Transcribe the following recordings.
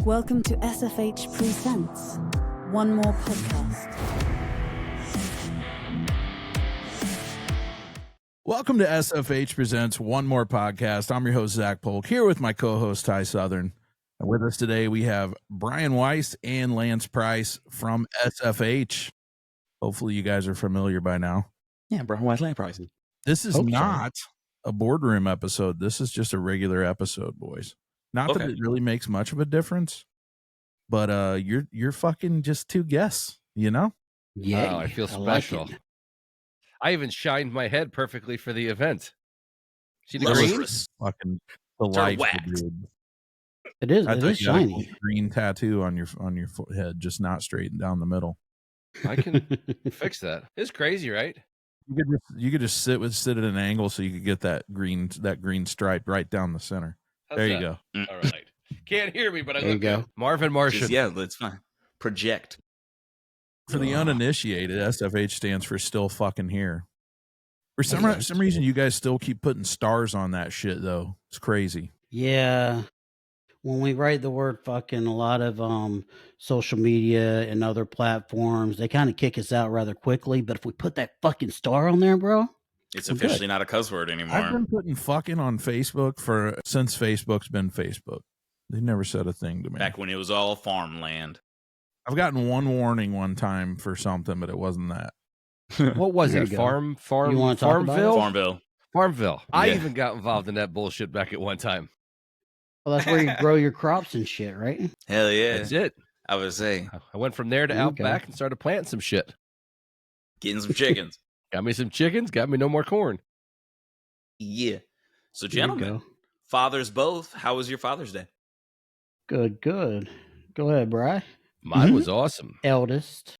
Welcome to SFH Presents One More Podcast. Welcome to SFH Presents One More Podcast. I'm your host, Zach Polk, here with my co-host, Ty Southern. And with us today, we have Bryan Weiss and Lance Price from SFH. Hopefully you guys are familiar by now. Yeah, Bryan Weiss, Lance Price. This is not a boardroom episode. This is just a regular episode, boys. Not that it really makes much of a difference, but you're fucking just two guests, you know? Yeah, I feel special. I even shined my head perfectly for the event. See the green? Fucking delightful, dude. It is. I It thought is you had a shiny. green tattoo on your head, just not straight down the middle. I can fix that. It's crazy, right? You could just sit at an angle so you could get that green stripe right down the center. How's there that? you go. All right. Can't hear me, but I There you look go. good. Marvin Martian. Yeah, that's fine. Project. For the uninitiated, SFH stands for still fucking here. For some reason, you guys still keep putting stars on that shit, though. It's crazy. Yeah. When we write the word fucking, a lot of social media and other platforms, they kind of kick us out rather quickly. But if we put that fucking star on there, bro, It's officially not a cuss word anymore. I've been putting fucking on Facebook since Facebook's been Facebook. They never said a thing to me. Back when it was all farmland. I've gotten one warning one time for something, but it wasn't that. What was There it? you go. You wanna talk about it? Farmville? Farmville. Farmville. I Yeah. even got involved in that bullshit back at one time. well, that's where you grow your crops and shit, right? Hell yeah. That's it. I would say I went from there to There you Outback go. and started planting some shit. getting some chickens. Got me some chickens, got me no more corn. Yeah. So, There you gentlemen, go. fathers both, how was your Father's Day? Good. Go ahead, Bri. Mine was awesome. Eldest.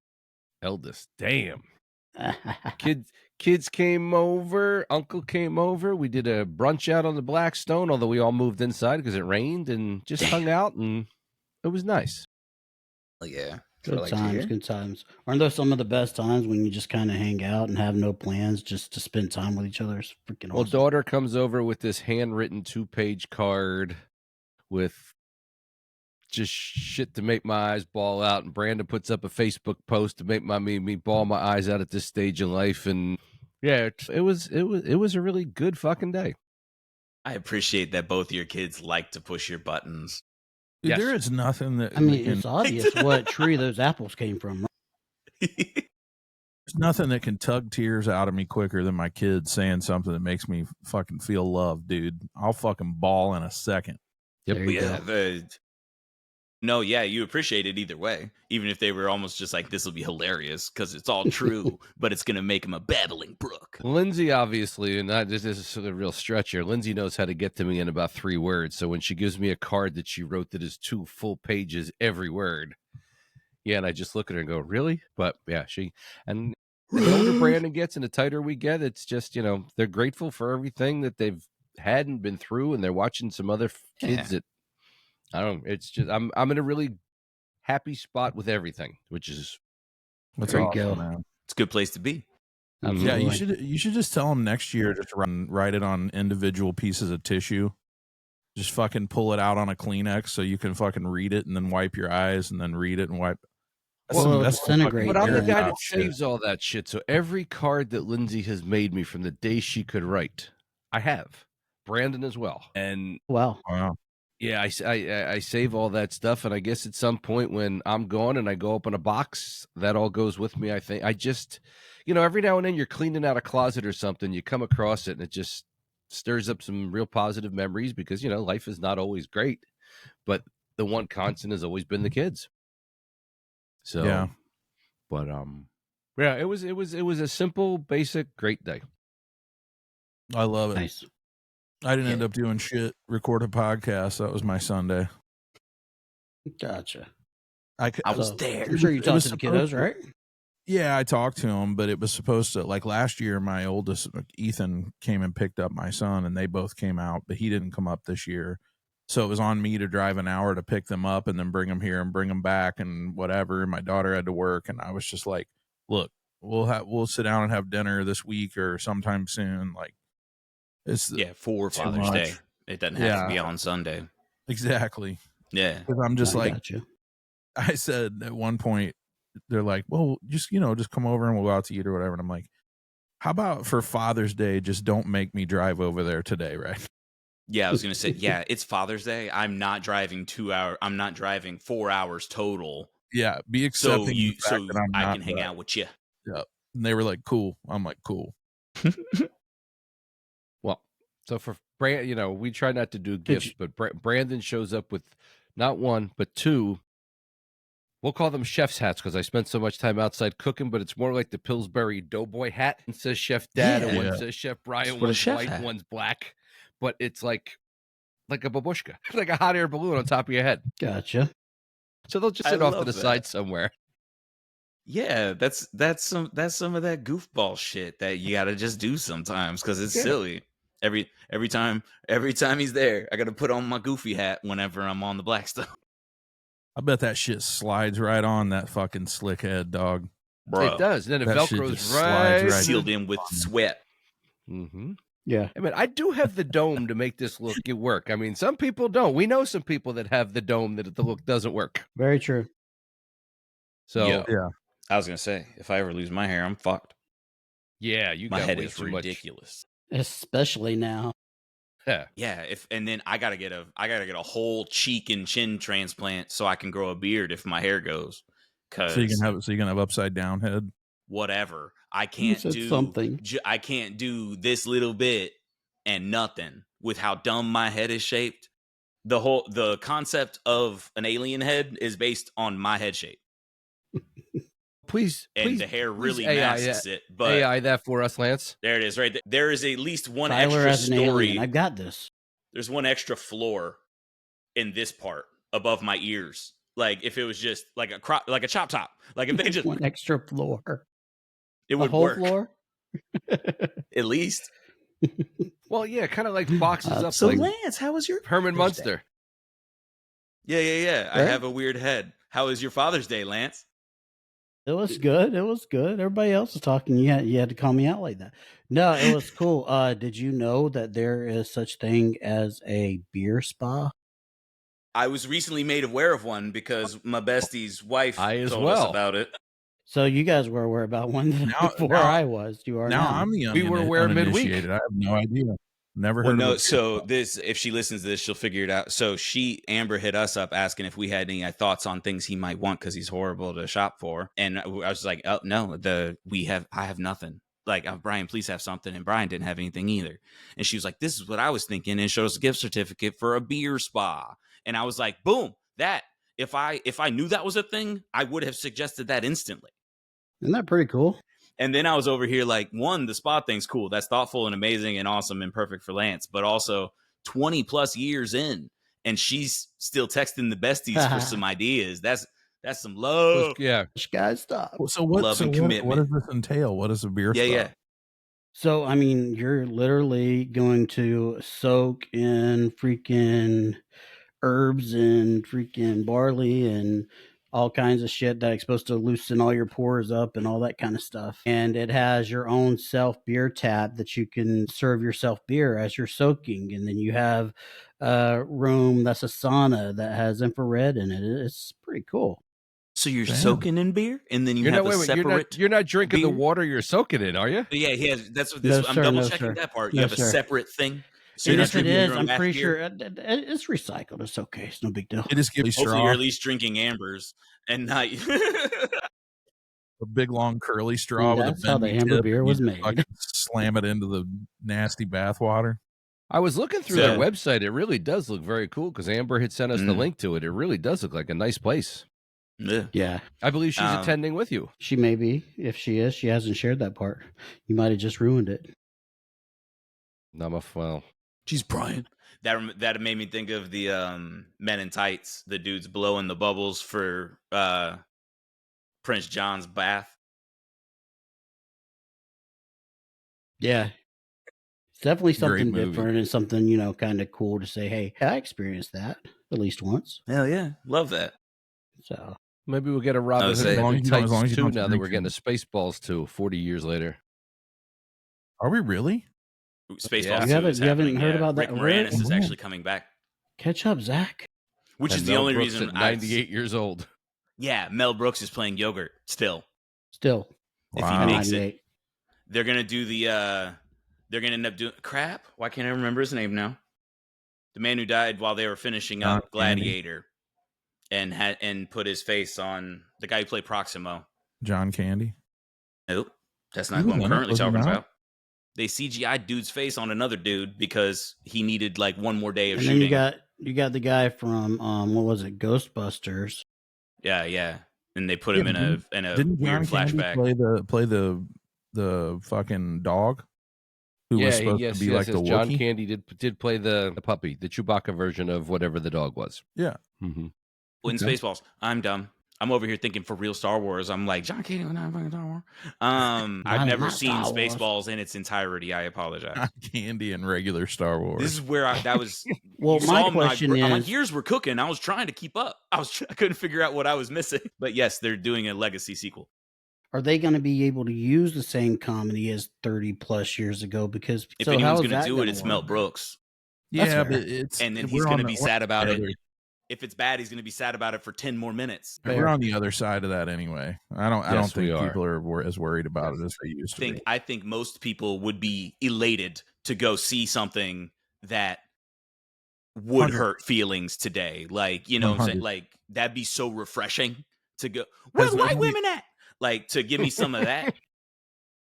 Eldest. Damn. Kids came over, uncle came over. We did a brunch out on the Blackstone, although we all moved inside because it rained and just hung out, and it was nice. Oh, yeah. Good times. Aren't those some of the best times when you just kind of hang out and have no plans just to spend time with each other? It's freaking Well, awesome. daughter comes over with this handwritten 2-page card with just shit to make my eyes ball out, and Brandon puts up a Facebook post to make me ball my eyes out at this stage in life, and yeah, it was a really good fucking day. I appreciate that both your kids like to push your buttons. Dude, Yes. there is nothing that I mean, it's obvious what tree those apples came from. there's nothing that can tug tears out of me quicker than my kids saying something that makes me fucking feel loved, dude. I'll fucking bawl in a second. Yep. There you Yeah. go. No, yeah, you appreciate it either way. Even if they were almost just like, this will be hilarious because it's all true, but it's going to make him a babbling brook. Lindsay, obviously, and this is a real stretch here. Lindsay knows how to get to me in about 3 words. So when she gives me a card that she wrote that is 2 full pages every word, yeah, and I just look at her and go, really? But yeah, and the older Brandon gets and the tighter we get, it's just, they're grateful for everything that they've had and been through, and they're watching some other kids that, I don't know, it's just, I'm in a really happy spot with everything, which is That's There you awesome, go. man. It's a good place to be. Yeah, Absolutely. you should just tell them next year just write it on individual pieces of tissue. Just fucking pull it out on a Kleenex so you can fucking read it and then wipe your eyes and then read it and wipe. Well, That's some disintegrate. But I'm the Yeah. guy that saves all that shit. So every card that Lindsay has made me from the day she could write, I have. Brandon as well. And Wow. Wow. yeah, I save all that stuff. And I guess at some point when I'm gone and I go open a box, that all goes with me. I think I just, every now and then you're cleaning out a closet or something, you come across it and it just stirs up some real positive memories because, life is not always great. But the one constant has always been the kids. So, Yeah. but yeah, it was a simple, basic, great day. I love it. Nice. I didn't end up doing shit, record a podcast. That was my Sunday. Gotcha. I was So, there. I'm sure you It talked was to the supposed kiddos, to- right? Yeah, I talked to him, but it was supposed to, like last year, my oldest, Ethan, came and picked up my son and they both came out, but he didn't come up this year. So it was on me to drive an hour to pick them up and then bring them here and bring them back and whatever. And my daughter had to work. And I was just like, look, we'll sit down and have dinner this week or sometime soon. Like it's For too Father's much. Day. It doesn't have to be Yeah. on Sunday. Exactly. Yeah. Because I'm just I like, gotcha. I said at one point, they're like, well, just, just come over and we'll go out to eat or whatever. And I'm like, how about for Father's Day, just don't make me drive over there today, right? Yeah, I was gonna say, yeah, it's Father's Day. I'm not driving 2 hours. I'm not driving 4 hours total. Yeah, be So accepting the fact that I'm I not can hang driving. out with you. Yeah. And they were like, cool. I'm like, cool. Well, so for Brand, we try not to do gifts, but Brandon shows up with not one but two. We'll call them chef's hats because I spent so much time outside cooking, but it's more like the Pillsbury Doughboy hat. One says Chef Dad and one says Chef Bryan. Just what a One's chef white, hat. one's black, but it's like a babushka, like a hot air balloon on top of your head. Gotcha. So they'll just I sit off to love the that. side somewhere. Yeah, that's some of that goofball shit that you gotta just do sometimes because it's silly. Every time he's there, I gotta put on my goofy hat whenever I'm on the Blackstone. I bet that shit slides right on that fucking slick head, dog. Bro, It does. And then it That shit Velcros just slides right. right sealed in with sweat. Mm-hmm. Yeah. I mean, I do have the dome to make this look work. I mean, some people don't. We know some people that have the dome that the look doesn't work. Very true. So Yeah. I was gonna say, if I ever lose my hair, I'm fucked. yeah, you My got head way is too ridiculous. Especially now. much. Yeah, and then I gotta get a whole cheek and chin transplant so I can grow a beard if my hair goes. So you can have upside down head. Whatever. I You can't said do something. I can't do this little bit and nothing with how dumb my head is shaped. The concept of an alien head is based on my head shape. Please, And please, the hair really AI masks it. But AI that for us, Lance. there it is, right? There is at least one Tyler extra as an story. alien. I've got this. There's one extra floor in this part above my ears. Like if it was just like a chop top. Like if they just one extra floor. it A would whole work. floor? At least. Well, yeah, kind of like boxes up So like Lance, how was your Herman Father's Day? Munster. Yeah. I Right? have a weird head. How was your Father's Day, Lance? It was good. It was good. Everybody else is talking. You had to call me out like that. No, it was cool. Did you know that there is such thing as a beer spa? I was recently made aware of one because my bestie's wife I as told us well. about it. So you guys were aware about one before I was. You are Now now. I'm the We were aware midweek. uninitiated. I have no idea. Never Well, heard no, of it. so this, if she listens to this, she'll figure it out. So Amber hit us up asking if we had any thoughts on things he might want because he's horrible to shop for. And I was like, oh, no, I have nothing. Like, Bryan, please have something. And Bryan didn't have anything either. And she was like, this is what I was thinking. And showed us a gift certificate for a beer spa. And I was like, boom, that. If I knew that was a thing, I would have suggested that instantly. Isn't that pretty cool? And then I was over here like, one, the spa thing's cool. That's thoughtful and amazing and awesome and perfect for Lance. But also 20 plus years in, and she's still texting the besties for some ideas. That's some love. Yeah. Guys, stop. So what? Love So and what commitment. does this entail? What is a beer spa? Yeah. So, I mean, you're literally going to soak in freaking herbs and freaking barley and all kinds of shit that's supposed to loosen all your pores up and all that kind of stuff. And it has your own self beer tap that you can serve yourself beer as you're soaking. And then you have a room that's a sauna that has infrared in it. It's pretty cool. So you're Damn. soaking in beer, and then you have a separate. You're not drinking the beer? water you're soaking in, are you? Yeah, he has. That's what No, this. I'm sir, double no, checking sir. that part. No, You have a sir. separate thing. So And you're if not it drinking your is, own I'm math pretty beer? sure it's recycled. It's okay. It's no big deal. It just gives Hopefully, straw, you're at least drinking Ambers and not. a big long curly straw with a That's how the bendy amber tip, beer and was you made. fucking slam it into the nasty bath water. I was looking through So- their website. It really does look very cool because Amber had sent us the Mm. link to it. It really does look like a nice place. Yeah. Yeah, I believe she's Um, attending with you. she may be. If she is, she hasn't shared that part. You might have just ruined it. Well, She's Bryan. That made me think of the Men in Tights, the dudes blowing the bubbles for Prince John's bath. Yeah. It's definitely something movie. different and something, kind of cool to say, hey, I experienced that at least once. Hell yeah, love that. So, maybe we'll get a Robin was Hood saying- Men in As long as Tights you too. don't Now that drink we're getting them. to Spaceballs too, 40 years later. Are we really? Spaceballs Yeah. 2 You haven't- is you haven't happening, heard yeah. about that? Rick Moranis is Really? actually coming back. catch up, Zach. which And is the Mel only Brooks reason at 98 years old. Yeah, Mel Brooks is playing yogurt still. Still, If he Wow. makes it, 98. they're gonna do they're gonna end up doing crap. Why can't I remember his name now? The man who died while they were finishing John up Gladiator, and put his face on the guy who played Proximo. John Candy. Nope, that's He not who was I'm in it, currently was he talking not? about. They CGI'd dude's face on another dude because he needed like one more day of And shooting. then you got the guy from what was it, Ghostbusters? Yeah. And they put him in a Didn't weird John Candy flashback. play the fucking dog who was supposed to be like the John Wookiee? Candy did play the puppy, the Chewbacca version of whatever the dog was. Yeah. Mm-hmm. In Okay. Spaceballs, I'm dumb. I'm over here thinking for real Star Wars. I'm like, John Candy was not fucking Star Wars. I've never seen Star Wars. Spaceballs in its entirety. I apologize. John Candy and regular Star Wars. This is where that was. Well, you my saw question my is- ears were cooking. I was trying to keep up. I couldn't figure out what I was missing. But yes, they're doing a legacy sequel. Are they going to be able to use the same comedy as 30 plus years ago? Because If so anyone's how going is to that do it, gonna it's work? Mel Brooks. That's yeah, fair. but it's And then we're he's going on to the- be sad about the it. other- If it's bad, he's going to be sad about it for 10 more minutes. We're on the other side of that anyway. I don't Yes, think we are. people are as worried about it as they used to be. I think most people would be elated to go see something that would 100. hurt feelings today. Like, you know what I'm saying? 100. Like, that'd be so refreshing to go, where the Has white nobody- women at? Like, to give me some of that,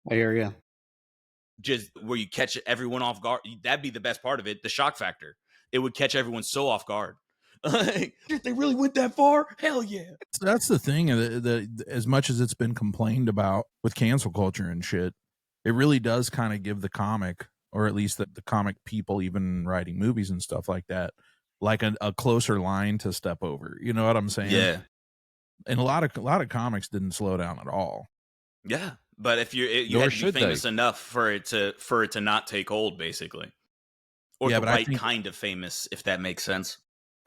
I hear you. just where you catch everyone off guard. That'd be the best part of it, the shock factor. It would catch everyone so off guard. Like, they really went that far? Hell yeah. So that's the thing. As much as it's been complained about with cancel culture and shit, it really does kind of give the comic, or at least the comic people, even writing movies and stuff like that, like a closer line to step over. You know what I'm saying? Yeah. And a lot of comics didn't slow down at all. Yeah. But if you Nor had to be should famous they. enough for it to not take hold, basically. Or Yeah, the but I right think- kind of famous, if that makes sense.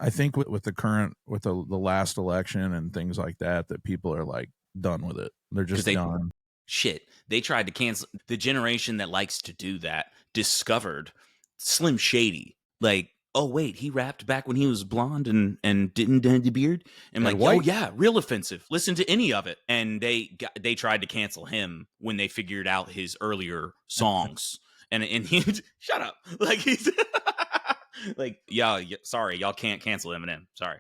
I think with the last election and things like that people are like done with it. They're just done. Shit, they tried to cancel. The generation that likes to do that discovered Slim Shady. Like, oh wait, he rapped back when he was blonde and didn't have the beard. And And like, oh white? yeah, real offensive. Listen to any of it. And they tried to cancel him when they figured out his earlier songs. and he shut up. Like he's like, sorry, y'all can't cancel Eminem. Sorry.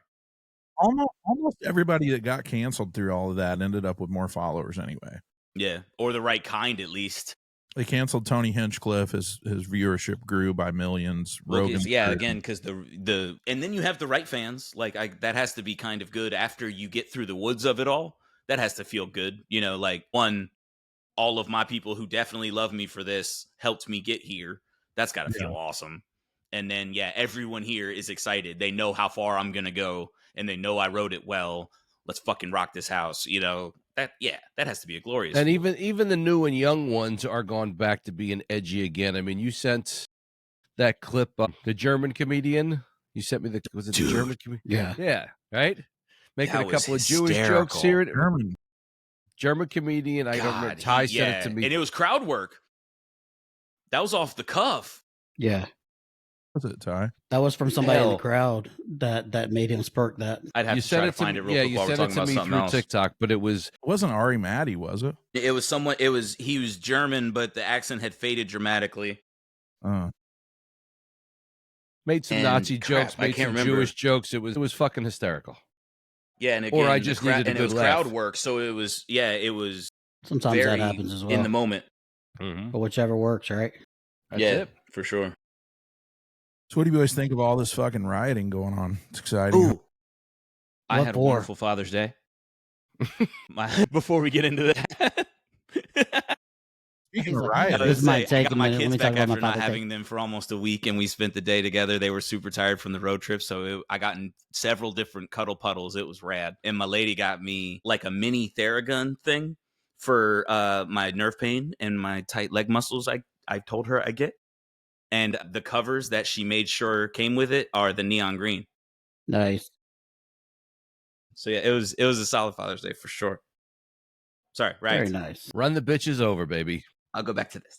Almost everybody that got canceled through all of that ended up with more followers anyway. Yeah, or the right kind at least. They canceled Tony Hinchcliffe. His viewership grew by millions. Rogan, Again, because the and then you have the right fans. Like that has to be kind of good after you get through the woods of it all. That has to feel good, you know. Like all of my people who definitely love me for this helped me get here. That's got to feel awesome. And then everyone here is excited. They know how far I'm gonna go, and they know I wrote it well. Let's fucking rock this house, you know. That has to be a glorious. And even the new and young ones are going back to being edgy again. I mean, you sent that clip of the German comedian. You sent me the German comedian? Yeah, right. Making That a couple of was Jewish jokes hysterical. here. German comedian. I don't remember. Ty sent it to me. And it was crowd work. That was off the cuff. Yeah. Was it Ty? That was from somebody in Hell. the crowd that made him spark that. I'd have You to try sent to it to find me. it real Yeah, quick you while we're sent it talking to about me something through else. TikTok, but it was It wasn't Ari Matty, was it? It was someone. He was German, but the accent had faded dramatically. made some And Nazi crap, jokes, I made can't some remember. Jewish jokes. It was fucking hysterical. Yeah, and again, Or I just needed a and it good was laugh. crowd work, so it was it was Sometimes very that happens as well. in the moment. But whichever works, right? That's yeah, it. for sure. So what do you guys think of all this fucking rioting going on? It's exciting. Ooh, I What had a for? wonderful Father's Day. Before we get into that. Speaking He's of like, rioting, This might I take got a my minute. Let kids me talk back about my after not Father's Day. having them for almost a week, and we spent the day together. They were super tired from the road trip, so I got in several different cuddle puddles. It was rad. And my lady got me like a mini Theragun thing for my nerve pain and my tight leg muscles. I told her I get, and the covers that she made sure came with it are the neon green. Nice. So yeah, it was a solid Father's Day for sure. Sorry, right? Very nice. Run the bitches over, baby. I'll go back to this.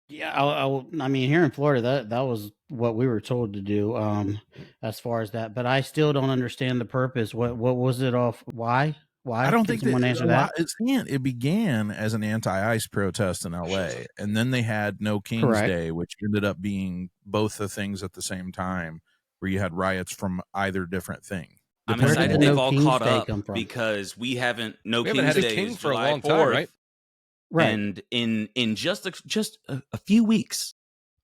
Yeah, I mean, here in Florida, that was what we were told to do, as far as that. But I still don't understand the purpose. What was it off? Why? I Why? don't Can think that someone answer a lot. that? It began as an anti-ICE protest in LA, and then they had No King's Correct. Day, which ended up being both the things at the same time, where you had riots from either different thing. I'm Where Depending did excited the on they've No all King's caught Day up come from? because we haven't. No We haven't King's had a Day king is for a July long 4th, time, right? Right. and in just a few weeks,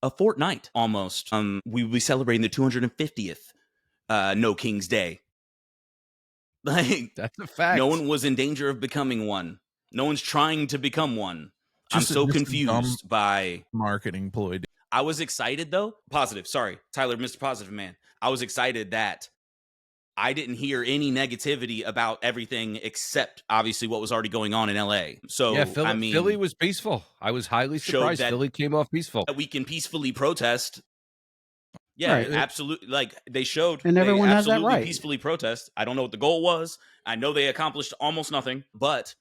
a fortnight almost, we will be celebrating the 250th No King's Day. Like, That's a fact. no one was in danger of becoming one. No one's trying to become one. I'm Just so a dumb confused by. marketing ploy. I was excited though. Positive. Sorry, Tyler, Mr. Positive Man. I was excited that I didn't hear any negativity about everything except obviously what was already going on in LA. So Yeah, Philly, I mean, Philly was peaceful. I was highly showed surprised. that- Philly came off peaceful. we can peacefully protest. Yeah, Right. absolutely. Like they showed, And they everyone has that absolutely right. peacefully protest. I don't know what the goal was. I know they accomplished almost nothing, but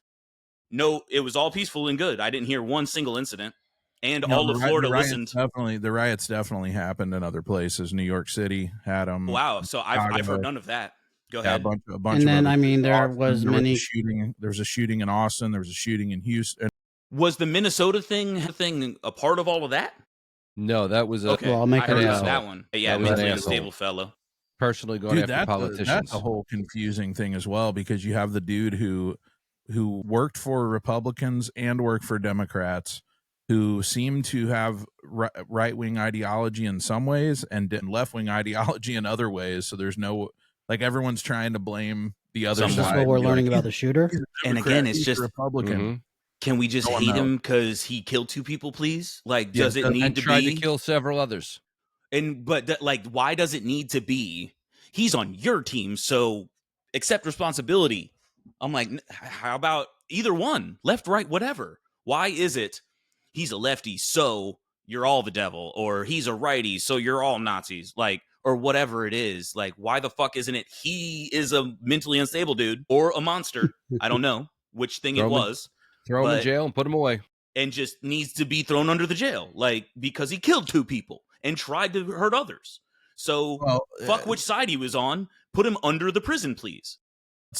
no, it was all peaceful and good. I didn't hear one single incident, and No, all of Florida listened. The riots definitely happened in other places. New York City had them. Wow, so I've heard none of that. Go Yeah, ahead. a bunch And of then, other I mean, there Austin, was there was a many. shooting. There was a shooting in Austin. There was a shooting in Houston. Was the Minnesota thing a part of all of that? No, that was a Okay, Well, I'll make I it heard an about asshole. that one. Yeah, That was an mentally asshole. unstable fellow. personally going Dude, after politicians. that's a whole confusing thing as well, because you have the dude who worked for Republicans and worked for Democrats, who seem to have right-wing ideology in some ways and left-wing ideology in other ways. So there's no, like, everyone's trying to blame the other Is side. this what we're Be learning like, about the shooter? he's a And Democrat, again, it's he's just- a Republican. Mhm. Can we just No one hate knows. him because he killed two people, please? Like, Yeah, does it and need And to tried be? to kill several others. But like, why does it need to be? He's on your team, so accept responsibility. I'm like, how about either one, left, right, whatever? Why is it he's a lefty, so you're all the devil, or he's a righty, so you're all Nazis, like, or whatever it is? Like, why the fuck isn't it he is a mentally unstable dude or a monster? I don't know which thing Throw it him in- was, Throw him in but- jail and put him away. and just needs to be thrown under the jail, like, because he killed two people and tried to hurt others. So Well, fuck which side he was on. Put him under the prison, please.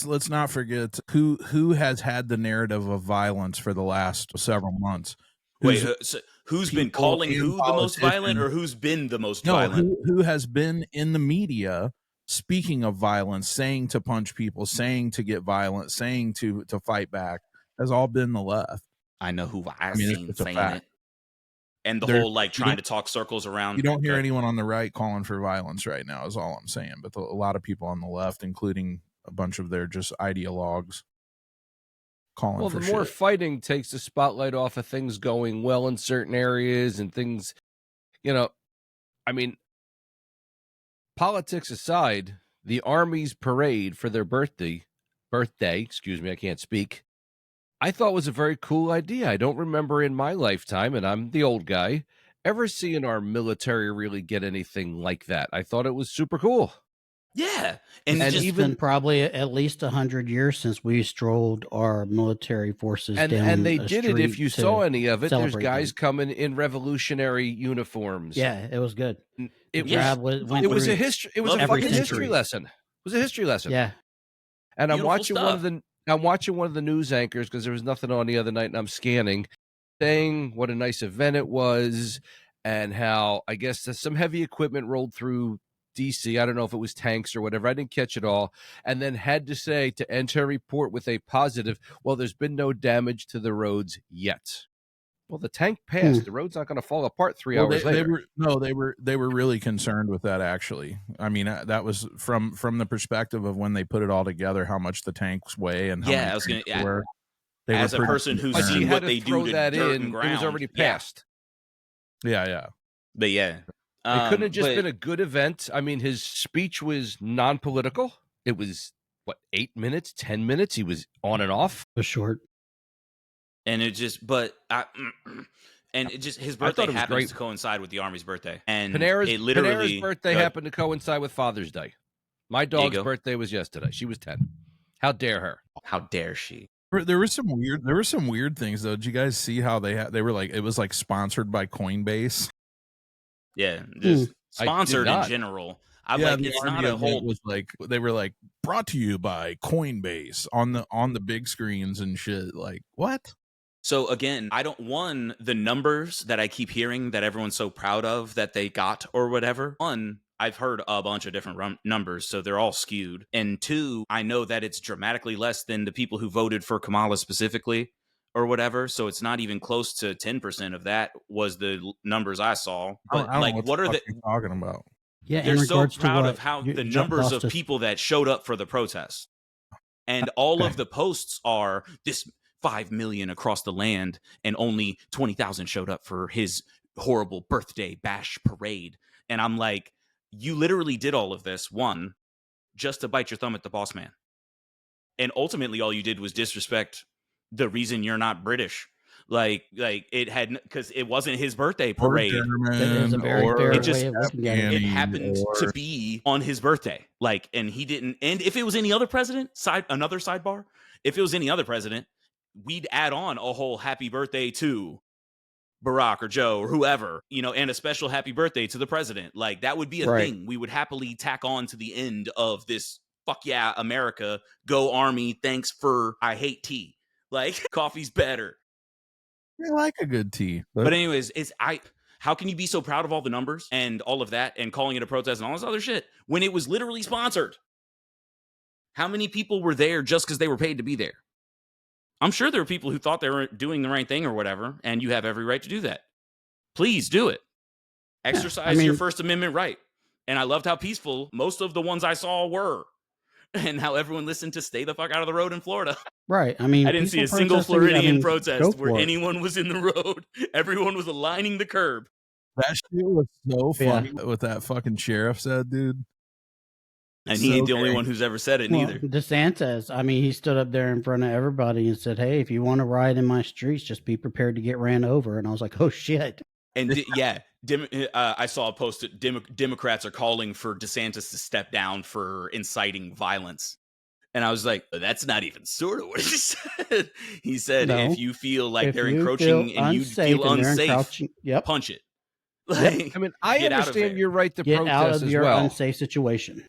let's not forget who has had the narrative of violence for the last several months. Wait, so who's been people calling and who the most violent, politicians- or who's been the most No, violent? who has been in the media speaking of violence, saying to punch people, saying to get violent, saying to fight back, has all been the left. I know who I've mean, seen it's a saying fact. it. And the There's- whole, like, you trying to don't- talk circles around. You don't hear Go- anyone on the right calling for violence right now, is all I'm saying. But a lot of people on the left, including a bunch of their just ideologues, calling Well, for the shit. more fighting takes the spotlight off of things going well in certain areas and things, I mean, politics aside, the Army's parade for their birthday, excuse me, I can't speak, I thought was a very cool idea. I don't remember in my lifetime, and I'm the old guy, ever seeing our military really get anything like that. I thought it was super cool. Yeah. And And just, It's been probably at least 100 years since we strolled our military forces down And they a did it. If street you to saw any of it, there's celebrate guys them. coming in revolutionary uniforms. Yeah, it was good. It Yeah. was went it was through a history. It was Love a every fucking history century. lesson. It was a history lesson. Yeah, And I'm Beautiful watching stuff. I'm watching one of the news anchors because there was nothing on the other night, and I'm scanning, saying what a nice event it was, and how I guess some heavy equipment rolled through DC. I don't know if it was tanks or whatever. I didn't catch it all, and then had to say to enter a report with a positive. Well, there's been no damage to the roads yet. Well, the tank passed. The road's not going to fall apart 3 hours later. They were really concerned with that, actually. I mean, that was from the perspective of when they put it all together, how much the tanks weigh and how Yeah, many I was gonna- tanks were. They as were a pretty person who's But concerned. seen you what had to they throw do to that dirt in. and It was ground. already Yeah. passed. Yeah. But yeah. It couldn't have just but- been a good event. I mean, his speech was non-political. It was, 8 minutes, 10 minutes? He was on and off. it was short. And it just, his I birthday thought it was happens great. to coincide with the Army's birthday. And Panera's, it literally. Panera's birthday Good. happened to coincide with Father's Day. My you dog's go. birthday was yesterday. She was 10. How dare her? How dare she? There were some weird things though. Did you guys see how they were like, it was like sponsored by Coinbase? Yeah, just I did sponsored in not. general. The It's army not a event whole. was like, they were like, brought to you by Coinbase on the big screens and shit. Like, what? So again, I don't the numbers that I keep hearing that everyone's so proud of that they got or whatever. One, I've heard a bunch of different numbers, so they're all skewed. And two, I know that it's dramatically less than the people who voted for Kamala specifically or whatever. So it's not even close to 10% of that was the numbers I saw. But I don't like, know what are the fuck you're talking about? Yeah, they're in so regards to proud what of how the Jeff numbers of Bostis- people that showed up for the protests. And all Okay. of the posts are this 5 million across the land and only 20,000 showed up for his horrible birthday bash parade. And I'm like, you literally did all of this, one, just to bite your thumb at the boss man. And ultimately all you did was disrespect the reason you're not British. Like it had, because it wasn't his birthday parade. That is a very fair way of looking at it. It happened to be on his birthday. Like, and he didn't. And if it was any other president, another sidebar, if it was any other president, we'd add on a whole happy birthday to Barack or Joe or whoever, and a special happy birthday to the president. Like, that would be a thing we would happily tack on to the end of this. Fuck yeah, America, go Army. Thanks for, I hate tea. Like, coffee's better. I like a good tea. But anyways, how can you be so proud of all the numbers and all of that and calling it a protest and all this other shit when it was literally sponsored? How many people were there just because they were paid to be there? I'm sure there were people who thought they were doing the right thing or whatever, and you have every right to do that. Please do it. Exercise your First Amendment right. And I loved how peaceful most of the ones I saw were, and how everyone listened to stay the fuck out of the road in Florida. Right. I mean, I didn't see a single Floridian protest where anyone was in the road. Everyone was lining the curb. That shit was so funny what that fucking sheriff said, dude. And he ain't the only one who's ever said it, neither. DeSantis, he stood up there in front of everybody and said, hey, if you want to ride in my streets, just be prepared to get ran over. And I was like, oh, shit. And I saw a post that Democrats are calling for DeSantis to step down for inciting violence. And I was like, that's not even sort of what he said. He said, if you feel like they're encroaching and you feel unsafe, punch it. Like, I understand your right to get protest out of your well. unsafe situation.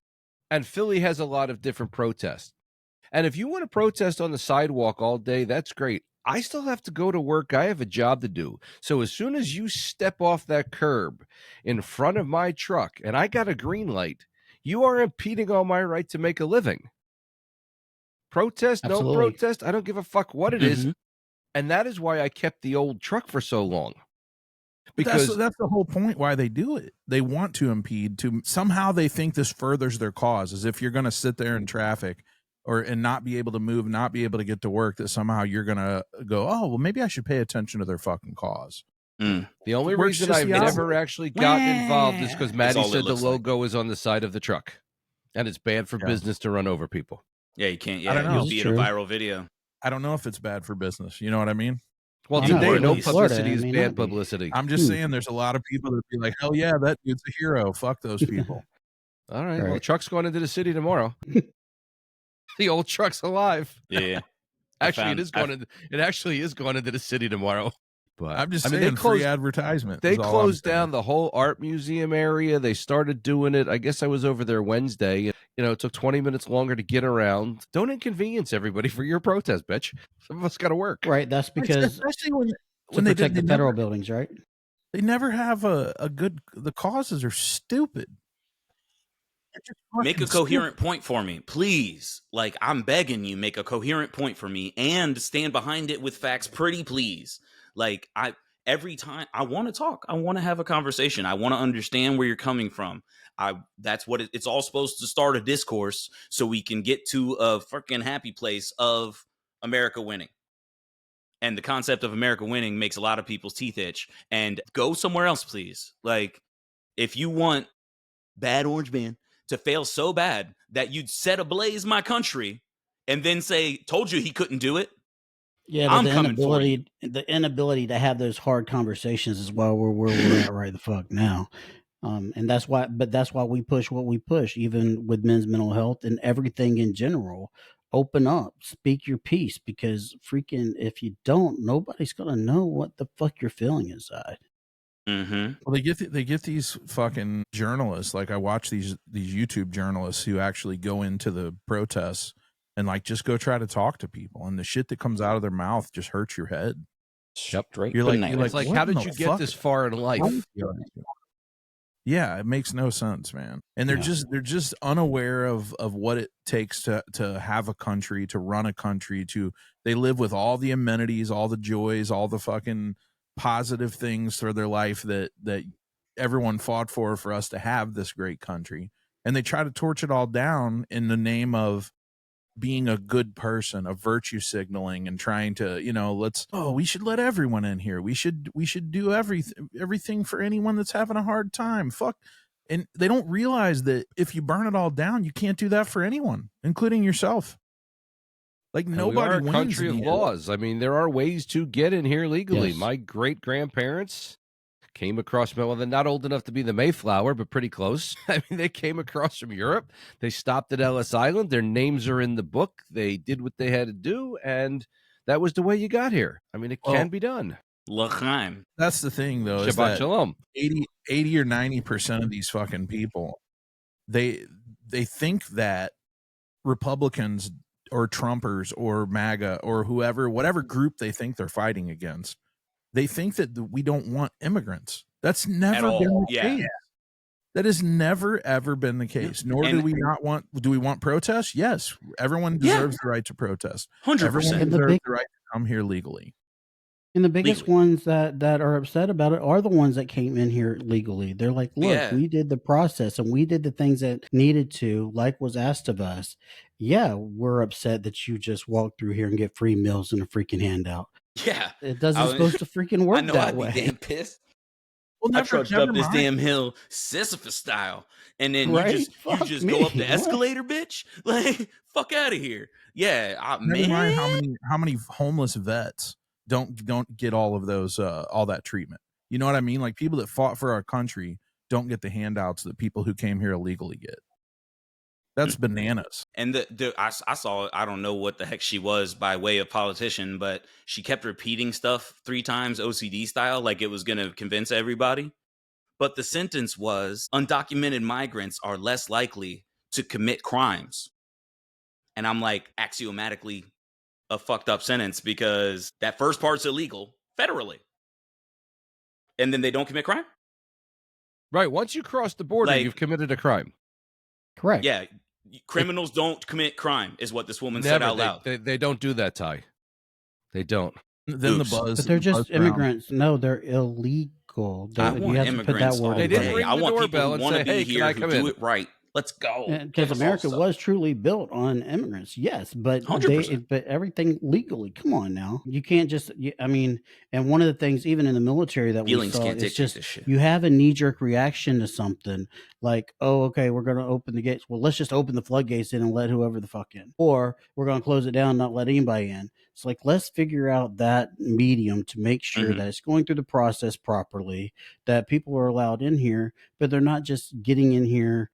And Philly has a lot of different protests. And if you want to protest on the sidewalk all day, that's great. I still have to go to work. I have a job to do. So as soon as you step off that curb in front of my truck and I got a green light, you are impeding on my right to make a living. Protest, no protest, I don't give a fuck what it is. And that is why I kept the old truck for so long. Because that's the whole point why they do it. They want to impede, to somehow they think this furthers their cause, as if you're going to sit there in traffic and not be able to move, not be able to get to work, that somehow you're going to go, oh, well, maybe I should pay attention to their fucking cause. The only reason I've never actually gotten involved is because Maddie said the logo is on the side of the truck and it's bad for business to run over people. Yeah, you can't. Yeah, you'll be in a viral video. I don't know if it's bad for business. You know what I mean? Well, today, no publicity is bad publicity. I'm just saying there's a lot of people that be like, hell yeah, that dude's a hero. Fuck those people. All right. Well, truck's going into the city tomorrow. The old truck's alive. Yeah. Actually, it actually is going into the city tomorrow. But I'm just saying, free advertisement. They closed down the whole art museum area. They started doing it. I guess I was over there Wednesday. It took 20 minutes longer to get around. Don't inconvenience everybody for your protest, bitch. Some of us got to work. Right. That's because, especially when they protect the federal buildings, right? They never have a good. The causes are stupid. Make a coherent point for me, please. Like, I'm begging you, make a coherent point for me and stand behind it with facts, pretty please. Like, every time I want to talk, I want to have a conversation. I want to understand where you're coming from. That's what it's all supposed to start, a discourse, so we can get to a freaking happy place of America winning. And the concept of America winning makes a lot of people's teeth itch. And go somewhere else, please. Like, if you want bad orange man to fail so bad that you'd set ablaze my country and then say, told you he couldn't do it. Yeah, but the inability to have those hard conversations is why we're where we're at right the fuck now. And that's why we push what we push, even with men's mental health and everything in general. open up, speak your piece, because freaking if you don't, nobody's gonna know what the fuck you're feeling inside. Mm-hmm. Well, they get these fucking journalists. Like I watch these YouTube journalists who actually go into the protests and like just go try to talk to people, and the shit that comes out of their mouth just hurts your head. Straight You're like, bananas. It's like, what how in did the you get fuck this is far in wrong life? with you? Yeah, it makes no sense, man. And they're just unaware of what it takes to have a country, to run a country, they live with all the amenities, all the joys, all the fucking positive things for their life that everyone fought for us to have this great country. And they try to torch it all down in the name of being a good person, of virtue signaling, and trying to, we should let everyone in here. We should do everything for anyone that's having a hard time. Fuck. And they don't realize that if you burn it all down, you can't do that for anyone, including yourself. Like And nobody we are a wins country in of the end. laws. I mean, there are ways to get in here legally. Yes. My great grandparents came across, well, they're not old enough to be the Mayflower, but pretty close. I mean, they came across from Europe. They stopped at Ellis Island. Their names are in the book. They did what they had to do, and that was the way you got here. I mean, it can be done. L'chaim. That's the thing, though, is Shabbat that shalom. 80 or 90% of these fucking people, they think that Republicans or Trumpers or MAGA or whatever group they think they're fighting against, they think that we don't want immigrants. That's never been the case. That has never, ever been the case. Nor do we want protests? Yes. Everyone deserves the right to protest. 100%. Everyone deserves the right to come here legally. And the biggest ones that are upset about it are the ones that came in here legally. They're like, look, we did the process and we did the things that needed to, like was asked of us. Yeah, we're upset that you just walk through here and get free meals and a freaking handout. Yeah. It doesn't supposed to freaking work that way. I'd be damn pissed. Well, I trudged up this damn hill Sisyphus style, and then you just go up the escalator, bitch. Like, fuck out of here. Yeah, never mind how many homeless vets don't get all of those all that treatment. You know what I mean? Like people that fought for our country don't get the handouts that people who came here illegally get. That's bananas. And I saw, I don't know what the heck she was by way of politician, but she kept repeating stuff 3 times OCD style, like it was going to convince everybody. But the sentence was, undocumented migrants are less likely to commit crimes. And I'm like, axiomatically a fucked up sentence, because that first part's illegal federally. And then they don't commit crime? Right. Once you cross the border, you've committed a crime. Correct. Yeah. Criminals don't commit crime, is what this woman said out loud. They don't do that, Ty. They don't. Then Oops. the buzz. But they're just immigrants. No, they're illegal. I want immigrants all in day. front. I want people who want to be "Hey, here, can I who come do in?" it right. Let's go. Because America was truly built on immigrants, yes, but 100%. but everything legally. Come on now, you can't just. I mean, and one of the things, even in the military, that we saw, can't is dictate just this shit. you have a knee jerk reaction to something, like, oh, okay, we're going to open the gates. Well, let's just open the floodgates in and let whoever the fuck in, or we're going to close it down, and not let anybody in. It's like, let's figure out that medium to make sure that it's going through the process properly, that people are allowed in here, but they're not just getting in here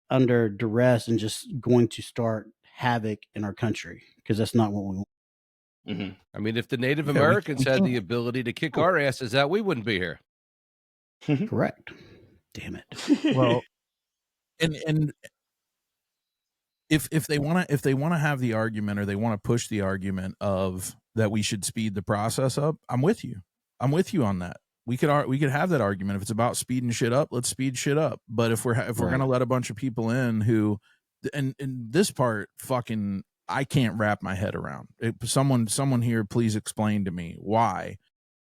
under duress and just going to start havoc in our country, because that's not what we want. I mean, if the Native Americans had the ability to kick our asses out, we wouldn't be here. Correct. Damn it. Well, and if they want to have the argument, or they want to push the argument of that we should speed the process up, I'm with you. I'm with you on that. We could have that argument. If it's about speeding shit up, let's speed shit up. But if we're going to let a bunch of people in who, and this part, fucking, I can't wrap my head around. Someone here, please explain to me why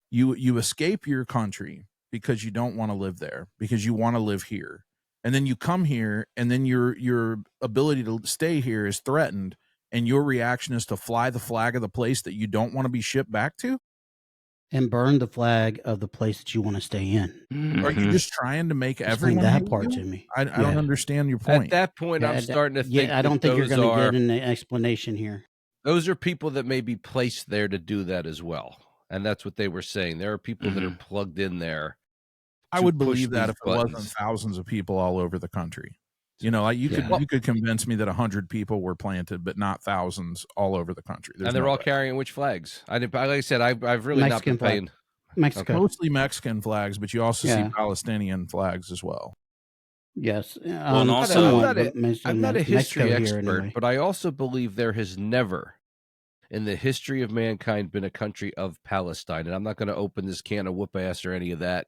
you escape your country because you don't want to live there, because you want to live here, and then you come here, and then your ability to stay here is threatened, and your reaction is to fly the flag of the place that you don't want to be shipped back to. And burn the flag of the place that you want to stay in. Are you just trying to make Explain everyone that part to me? I don't understand your point. At that point, I'm starting to think. I don't think you're going to get an explanation here. Those are people that may be placed there to do that as well, and that's what they were saying. There are people that are plugged in there. I would believe that if it wasn't thousands of people all over the country. You know, like you Yeah. could convince me that 100 people were planted, but not thousands all over the country. There's And they're no all way. carrying which flags? Like I said, I've really Mexican not been paying. Mexico. Mostly Mexican flags, but you also Yeah. see Palestinian flags as well. Yes. and also- somewhat, I'm not a history Mexico expert, here anyway. but I also believe there has never in the history of mankind been a country of Palestine. And I'm not going to open this can of whoop ass or any of that.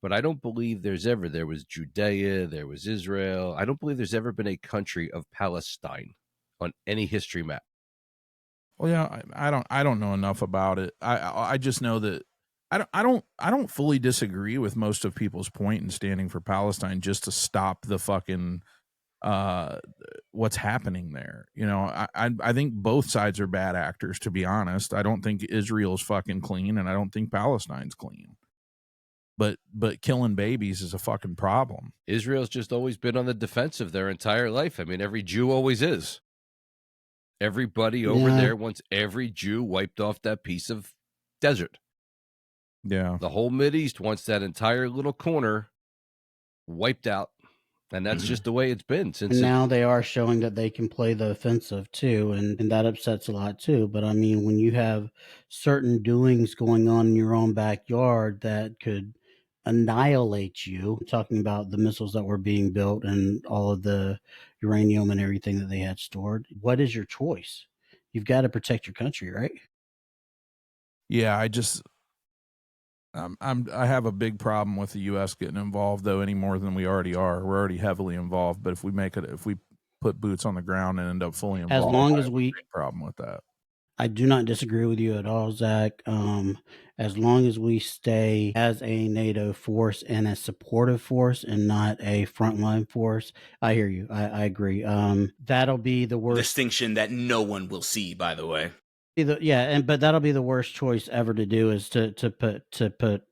But I don't believe there was Judea, there was Israel. I don't believe there's ever been a country of Palestine on any history map. Well, yeah, I don't know enough about it. I just know that I don't fully disagree with most of people's point in standing for Palestine just to stop the fucking what's happening there. You know, I think both sides are bad actors, to be honest. I don't think Israel's fucking clean, and I don't think Palestine's clean. But killing babies is a fucking problem. Israel's just always been on the defensive their entire life. I mean, every Jew always is. Everybody over there wants every Jew wiped off that piece of desert. Yeah. The whole Mideast wants that entire little corner wiped out. And that's just the way it's been since. And now they are showing that they can play the offensive too, and that upsets a lot too. But I mean, when you have certain doings going on in your own backyard that could annihilate you, talking about the missiles that were being built and all of the uranium and everything that they had stored, what is your choice? You've got to protect your country, right? Yeah, I have a big problem with the U.S. getting involved though any more than we already are. We're already heavily involved, but if we put boots on the ground and end up fully involved, As long I as have a we, big problem with that. I do not disagree with you at all, Zach. As long as we stay as a NATO force and a supportive force and not a frontline force, I hear you. I agree. That'll be the worst distinction that no one will see, by the way. but that'll be the worst choice ever to do is to put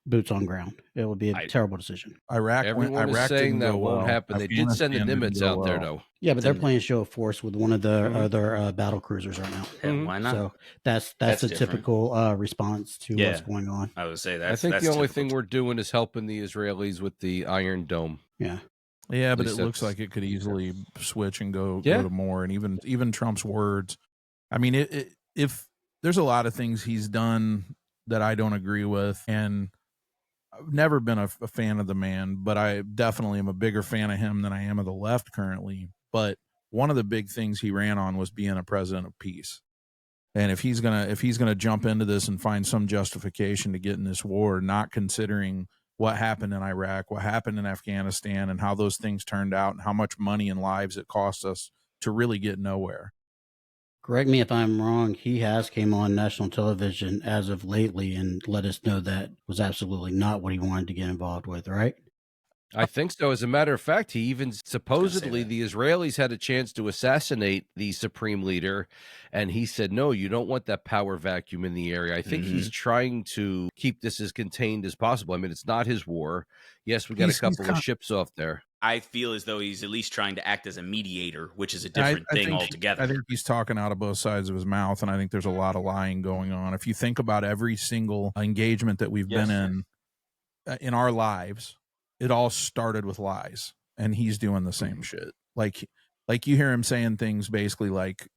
boots on ground. It would be a terrible decision. Everyone is saying that won't happen. They did send the Nimitz out there, though. Yeah, but they're playing show of force with one of the other battle cruisers right now. Yeah, why not? So that's a different. typical response to what's going on. I would say I think the only thing we're doing is helping the Israelis with the Iron Dome. Yeah. Yeah, but it looks like it could easily switch and go to more. And even Trump's words. I mean, if there's a lot of things he's done that I don't agree with, and I've never been a fan of the man, but I definitely am a bigger fan of him than I am of the left currently. But one of the big things he ran on was being a president of peace. And if he's gonna jump into this and find some justification to get in this war, not considering what happened in Iraq, what happened in Afghanistan, and how those things turned out, and how much money and lives it cost us to really get nowhere. Correct me if I'm wrong. He has came on national television as of lately and let us know that was absolutely not what he wanted to get involved with, right? I think so. As a matter of fact, he even supposedly the Israelis had a chance to assassinate the supreme leader, and he said, no, you don't want that power vacuum in the area. I think he's trying to keep this as contained as possible. I mean, it's not his war. Yes, we got a couple of ships off there. I feel as though he's at least trying to act as a mediator, which is a different thing altogether. I think he's talking out of both sides of his mouth, and I think there's a lot of lying going on. If you think about every single engagement that we've been in our lives, it all started with lies, and he's doing the same shit. Like you hear him saying things basically like,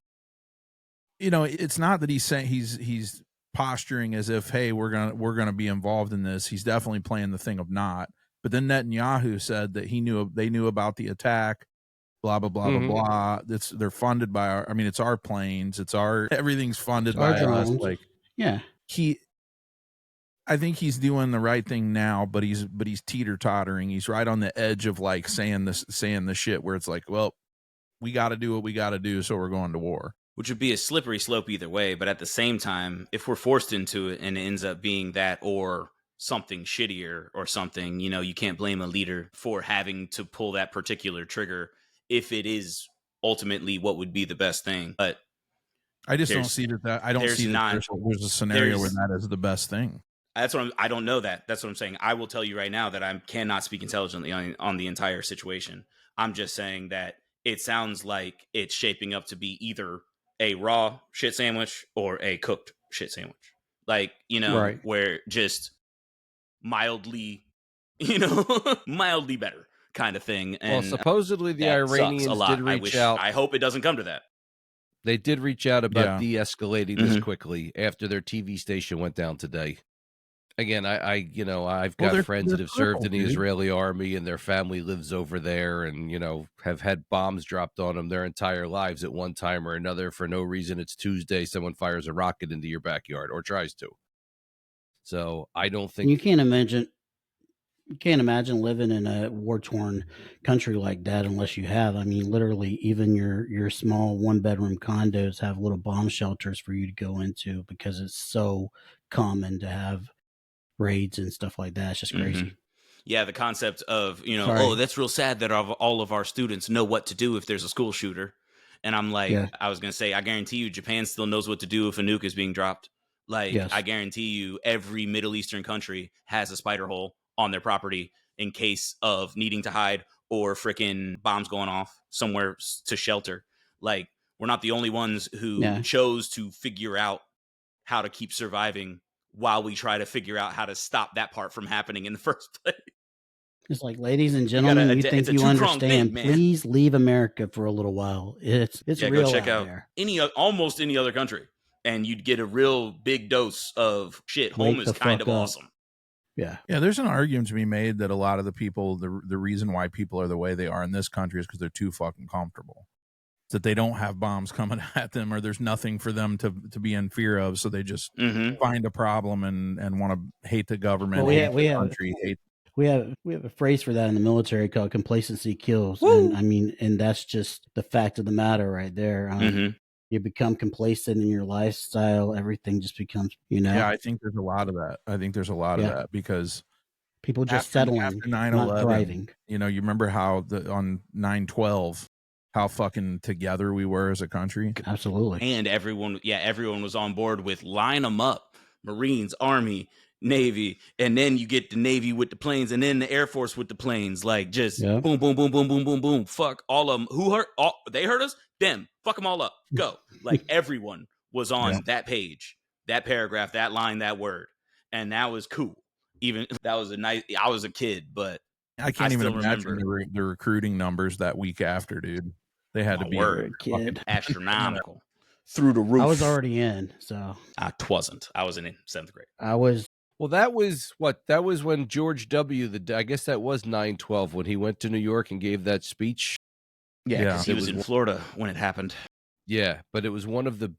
you know, it's not that he's saying he's posturing as if, hey, we're gonna be involved in this. He's definitely playing the thing of not. But then Netanyahu said that they knew about the attack, blah blah blah blah blah. They're funded by it's our planes, everything's funded by us. Like, yeah, I think he's doing the right thing now, but he's teeter-tottering. He's right on the edge of like saying the shit where it's like, well, we got to do what we got to do, so we're going to war. Which would be a slippery slope either way. But at the same time, if we're forced into it and it ends up being that or something shittier or something, you know, you can't blame a leader for having to pull that particular trigger if it is ultimately what would be the best thing. But I just don't see that. I don't see that there's a scenario where that is the best thing. I don't know that. That's what I'm saying. I will tell you right now that I cannot speak intelligently on the entire situation. I'm just saying that it sounds like it's shaping up to be either a raw shit sandwich or a cooked shit sandwich. Like, you know, where just mildly, you know, mildly better. kind of thing. And Well, supposedly the that sucks a Iranians lot. did reach out. I hope it doesn't come to that. They did reach out about Yeah. de-escalating this quickly after their TV station went down today. Again, I've got friends that have served in the Israeli army and their family lives over there and, have had bombs dropped on them their entire lives at one time or another for no reason. It's Tuesday. Someone fires a rocket into your backyard or tries to. So I don't think You can't imagine living in a war-torn country like that unless you have. I mean, literally, even your small one-bedroom condos have little bomb shelters for you to go into because it's so common to have raids and stuff like that. It's just crazy. Yeah, the concept of, Sorry. that's real sad that all of our students know what to do if there's a school shooter. And I'm like, Yeah. I was going to say, I guarantee you Japan still knows what to do if a nuke is being dropped. Like, Yes. I guarantee you every Middle Eastern country has a spider hole on their property in case of needing to hide or freaking bombs going off somewhere to shelter. Like, we're not the only ones who chose to figure out how to keep surviving while we try to figure out how to stop that part from happening in the first place. It's like, ladies and gentlemen, you think you understand, thing, please leave America for a little while. It's real go check out there. Almost any other country, and you'd get a real big dose of shit. Home is kind of awesome. Yeah. Yeah, there's an argument to be made that a lot of the people, the reason why people are the way they are in this country is because they're too fucking comfortable. That they don't have bombs coming at them, or there's nothing for them to be in fear of, so they just find a problem and want to hate the government, we have a phrase for that in the military called complacency kills. Woo! And that's just the fact of the matter right there. You become complacent in your lifestyle, everything just becomes, Yeah, I think there's a lot of that. Because people just settling after 9/11, not thriving. You remember how on 9/12 how fucking together we were as a country. Absolutely. And everyone was on board with line them up. Marines, Army, Navy, and then you get the Navy with the planes, and then the Air Force with the planes. Like, just boom, boom, boom, boom, boom, boom, boom. Fuck all of them. Who hurt? They hurt us? Them. Fuck them all up. Go. Like, everyone was on that page, that paragraph, that line, that word. And that was cool. Even that was I was a kid, but I can't even imagine the recruiting numbers that week after, dude. They had to be kid. Astronomical. Through the roof. I was already in, so I wasn't. I was in 7th grade. I was. Well, that was when George W. I guess that was 9/12 when he went to New York and gave that speech. Yeah, because he was in Florida when it happened. Yeah, but it was one of the.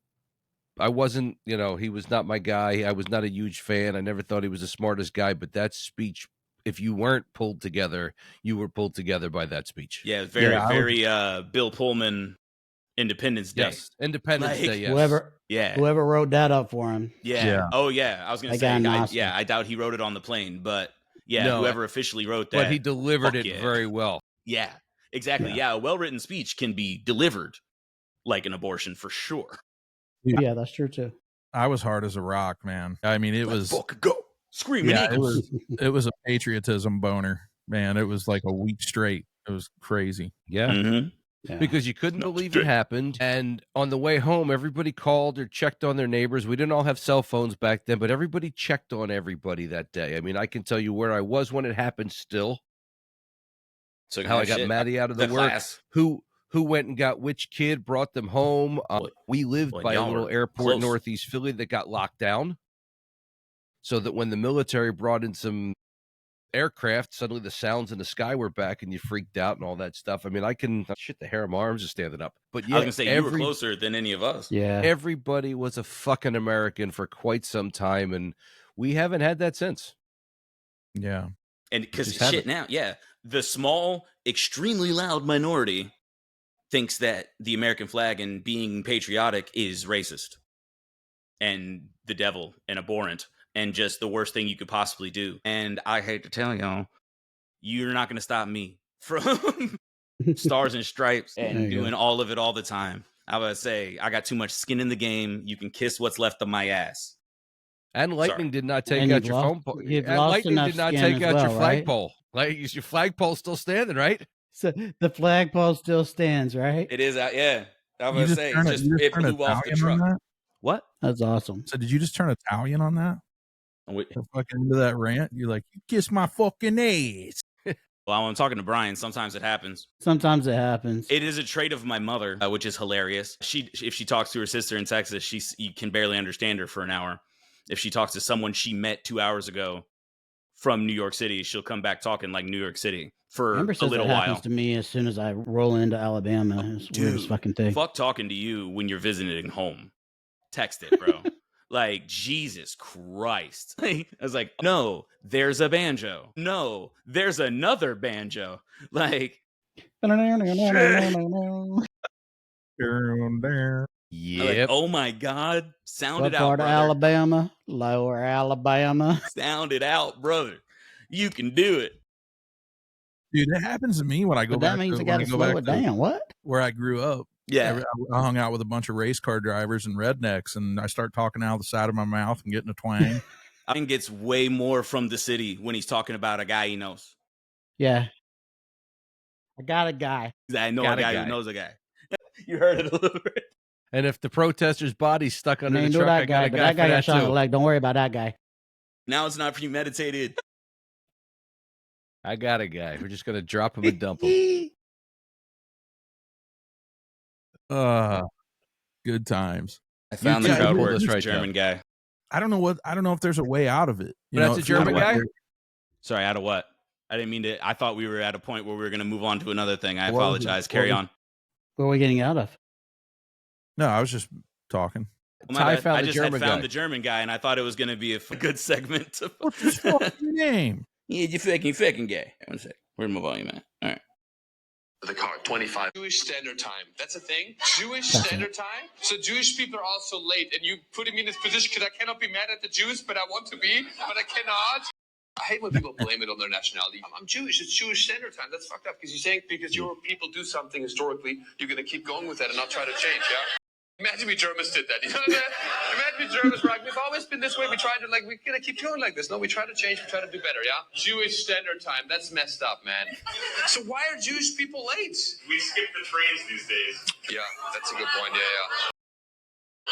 I wasn't, he was not my guy. I was not a huge fan. I never thought he was the smartest guy. But that speech, if you weren't pulled together, you were pulled together by that speech. Yeah, very Bill Pullman Independence Day. Yes, Independence Day, yes. Whoever wrote that up for him. Yeah. Oh, yeah. I was going to say, I doubt he wrote it on the plane. But, whoever officially wrote that. But he delivered it very well. Yeah, exactly. Yeah, a well-written speech can be delivered like an abortion for sure. Yeah, that's true, too. I was hard as a rock, man. I mean, it was... Go! Screaming Eagles. It was a patriotism boner, man. It was like a week straight. It was crazy. Yeah. Yeah. Because you couldn't believe it happened. And on the way home, everybody called or checked on their neighbors. We didn't all have cell phones back then, but everybody checked on everybody that day. I mean, I can tell you where I was when it happened still. So how I got Maddie out of the work. Class. Who went and got which kid, brought them home. We lived by a little airport in Northeast Philly that got locked down. So that when the military brought in some aircraft, suddenly the sounds in the sky were back and you freaked out and all that stuff. I mean, the hair on my arms is standing up. But yeah, I was going to say, you were closer than any of us. Yeah. Everybody was a fucking American for quite some time, and we haven't had that since. Yeah. And because shit now, the small, extremely loud minority thinks that the American flag and being patriotic is racist and the devil and abhorrent and just the worst thing you could possibly do. And I hate to tell y'all, you're not going to stop me from stars and stripes and doing all of it all the time. I would say I got too much skin in the game. You can kiss what's left of my ass. And lightning did not take out your phone pole. And lightning did not take out your flagpole. Like, your flagpole's still standing, right? So the flagpole still stands, right? It is out, yeah. I was say it blew off the truck. What? That's awesome. So did you just turn Italian on that? Fucking into that rant? You're like, you kiss my fucking ass. Well, when I'm talking to Bryan, sometimes it happens. Sometimes it happens. It is a trait of my mother, which is hilarious. If she talks to her sister in Texas, you can barely understand her for an hour. If she talks to someone she met 2 hours ago from New York City, she'll come back talking like New York City for Amber a says little that happens while. to me as soon as I roll into Alabama. It's the weirdest fucking thing. Fuck talking to you when you're visiting home. Text it, bro. Like, Jesus Christ. I was like, no, there's a banjo. No, there's another banjo. Like, Yep. like, oh my God. Sound What it out, part of brother. Alabama? Lower Alabama. Sound it out, brother. You can do it. Dude, it happens to me when I go But back that means to, I got to slow it down. What? where I grew up. Yeah. I hung out with a bunch of race car drivers and rednecks, and I start talking out of the side of my mouth and getting a twang. I think it's way more from the city when he's talking about a guy he knows. Yeah. I got a guy. I know Got a a guy guy. who knows a guy. You heard it a little bit. And if the protester's body's stuck I under the mean, do truck, that I got guy, a but guy that for guy got that shot in the too. leg. Don't worry about that guy. Now it's not premeditated. I got a guy. We're just gonna drop him and dump him. Good times. I found You the two crowd pulled work us right German guy. I don't know if there's a way out of it. But that's a it feels German guy? Sorry, out of what? I didn't mean to. I thought we were at a point where we were going to move on to another thing. I What was it? apologize. Carry on. What are we getting out of? No, I was just talking. Oh, my Ty bad. found I the just German had found guy. the German guy, and I thought it was going to be a good segment. To... What's his fucking name? Yeah, you fucking gay. One sec. Where's my volume at? All right. The car, 25. Jewish Standard Time. That's a thing? Jewish That's Standard Time? So Jewish people are also late, and you putting me in this position because I cannot be mad at the Jews, but I want to be, but I cannot. I hate when people blame it on their nationality. I'm Jewish. It's Jewish Standard Time. That's fucked up because you're saying because your people do something historically, you're going to keep going with that and not try to change, yeah? Imagine we Germans did that. You know what I mean? Imagine we Germans were like, we've always been this way. We try to, like, we're going to keep going like this. No, we try to change. We try to do better, yeah? Jewish Standard Time. That's messed up, man. So why are Jewish people late? We skip the trains these days. Yeah, that's a good point. Yeah.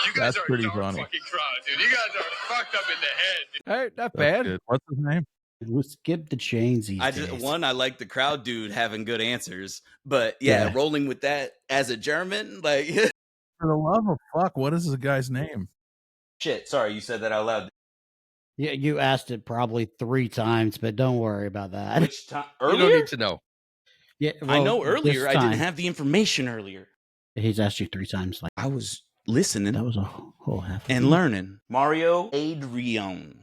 You guys That's are pretty a dark funny. fucking crowd, dude. You guys are fucked up in the head. Hey, not That's bad. good. What's his name? We'll skip the chains these days. I like the crowd dude having good answers, but yeah, rolling with that as a German, like For the love of fuck, what is the guy's name? shit. Sorry, you said that out loud. Yeah, you asked it probably 3 times, but don't worry about that. Which time? You Earlier? don't need to know. Yeah, I know well, earlier. this I didn't time. have the information earlier. He's asked you 3 times. Like I was listening that was a whole half. and learning. Mario Adrian.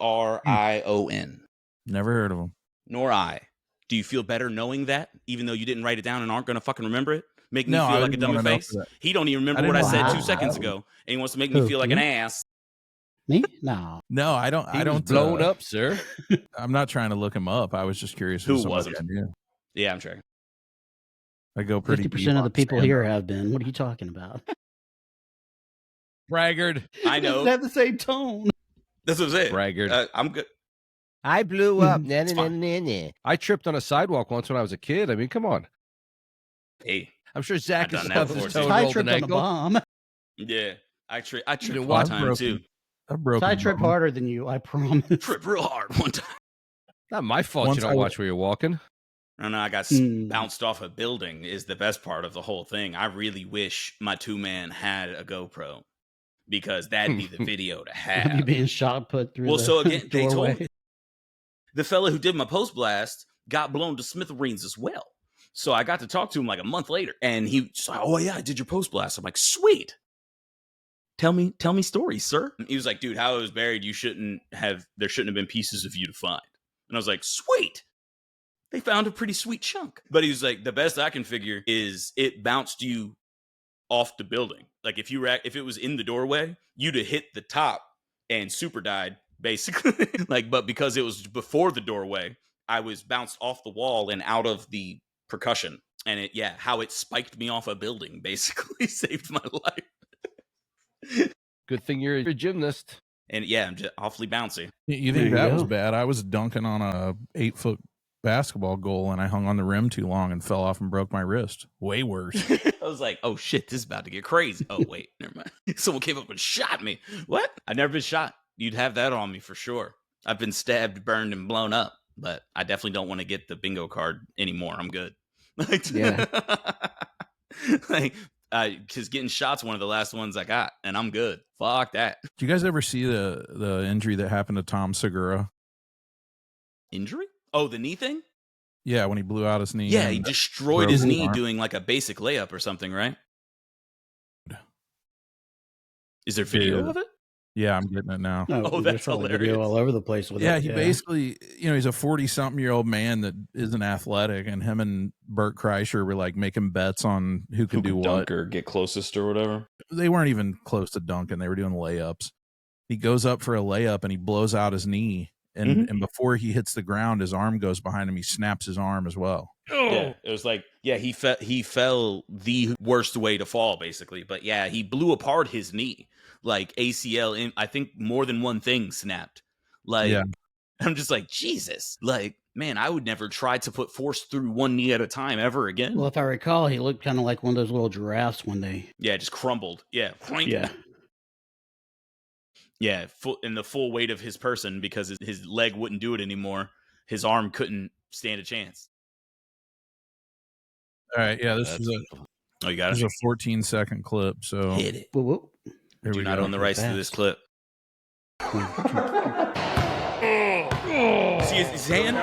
Adrion. Never heard of him. Nor I. Do you feel better knowing that, even though you didn't write it down and aren't going to fucking remember it? Make me No, feel I like a didn't dummy wanna know face? for that. He don't even remember I what I didn't said wanna 2 know. seconds ago, and he wants to make me Who, feel like you? an ass. Me? No. No, I don't. He I was don't. blown up, sir. I'm not trying to look him up. I was just curious. Who if somebody wasn't? I knew. Yeah, I'm sure. I go pretty. 50% deep of on the people stand-up. here have been. What are you talking about? Braggart. I It know. doesn't have the same tone. That's what I'm saying. Braggart. I'm good. I blew up. It's fine. I tripped on a sidewalk once when I was a kid. I mean, come on. Hey, I'm sure Zach I've has done that stubbed before, his too. toe Ty and rolled tripped an on a ankle. bomb. yeah. I tripped been one watching time, broken. too. I've broken. Ty tripped bone. harder than you, I promise. Tripped real hard one time. Not my fault Once you don't I- watch where you're walking. No, I got Hmm. bounced off a building is the best part of the whole thing. I really wish my 2-man had a GoPro because that'd be the video to Of have. you being shot put through Well, the so again, they told doorway. me the fella who did my post blast got blown to smithereens as well. So I got to talk to him like a month later, and he was like, "Oh yeah, I did your post blast." I'm like, "Sweet, tell me stories, sir." He was like, "Dude, how it was buried, there shouldn't have been pieces of you to find." And I was like, "Sweet." They found a pretty sweet chunk. But he was like, the best I can figure is it bounced you off the building. Like if it was in the doorway, you'd have hit the top and super died, basically. But because it was before the doorway, I was bounced off the wall and out of the percussion. And how it spiked me off a building basically saved my life. Good thing you're a gymnast. And yeah, I'm just awfully bouncy. You There think you that was go. bad? I was dunking on a 8-foot basketball goal and I hung on the rim too long and fell off and broke my wrist. Way worse. I was like, oh shit, this is about to get crazy. Oh, wait, never mind. Someone came up and shot me. What? I've never been shot. You'd have that on me for sure. I've been stabbed, burned, and blown up. but I definitely don't want to get the bingo card anymore. I'm good. Like, Yeah. like, because getting shot's one of the last ones I got, and I'm good. Fuck that. Do you guys ever see the injury that happened to Tom Segura? Injury? Oh, the knee thing? Yeah, when he blew out his knee. Yeah, he and destroyed broke his his knee arm. doing like a basic layup or something, right? Is there video Yeah. of it? Yeah, I'm getting it now. No, Oh, there's that's probably hilarious. video all over the place with Yeah, it. he basically, he's a 40-something-year-old man that isn't athletic, and him and Bert Kreischer were like making bets on who could do what. Dunk or get closest or whatever. They weren't even close to dunking. They were doing layups. He goes up for a layup, and he blows out his knee. And before he hits the ground, his arm goes behind him. He snaps his arm as well. Yeah, it was like, he fell the worst way to fall, basically. But yeah, he blew apart his knee, like ACL. I think more than one thing snapped. Like, Yeah. I'm just like, Jesus. Like, man, I would never try to put force through one knee at a time ever again. Well, if I recall, he looked kind of like one of those little giraffes when they. Yeah, it just crumbled. Yeah, Yeah. Yeah, in the full weight of his person, because his leg wouldn't do it anymore. His arm couldn't stand a chance. All right, yeah, this is Oh, you got this it? is a 14-second clip. So Hit it. Whoop, whoop. here Do we not go. own the rights to this clip. See his hand?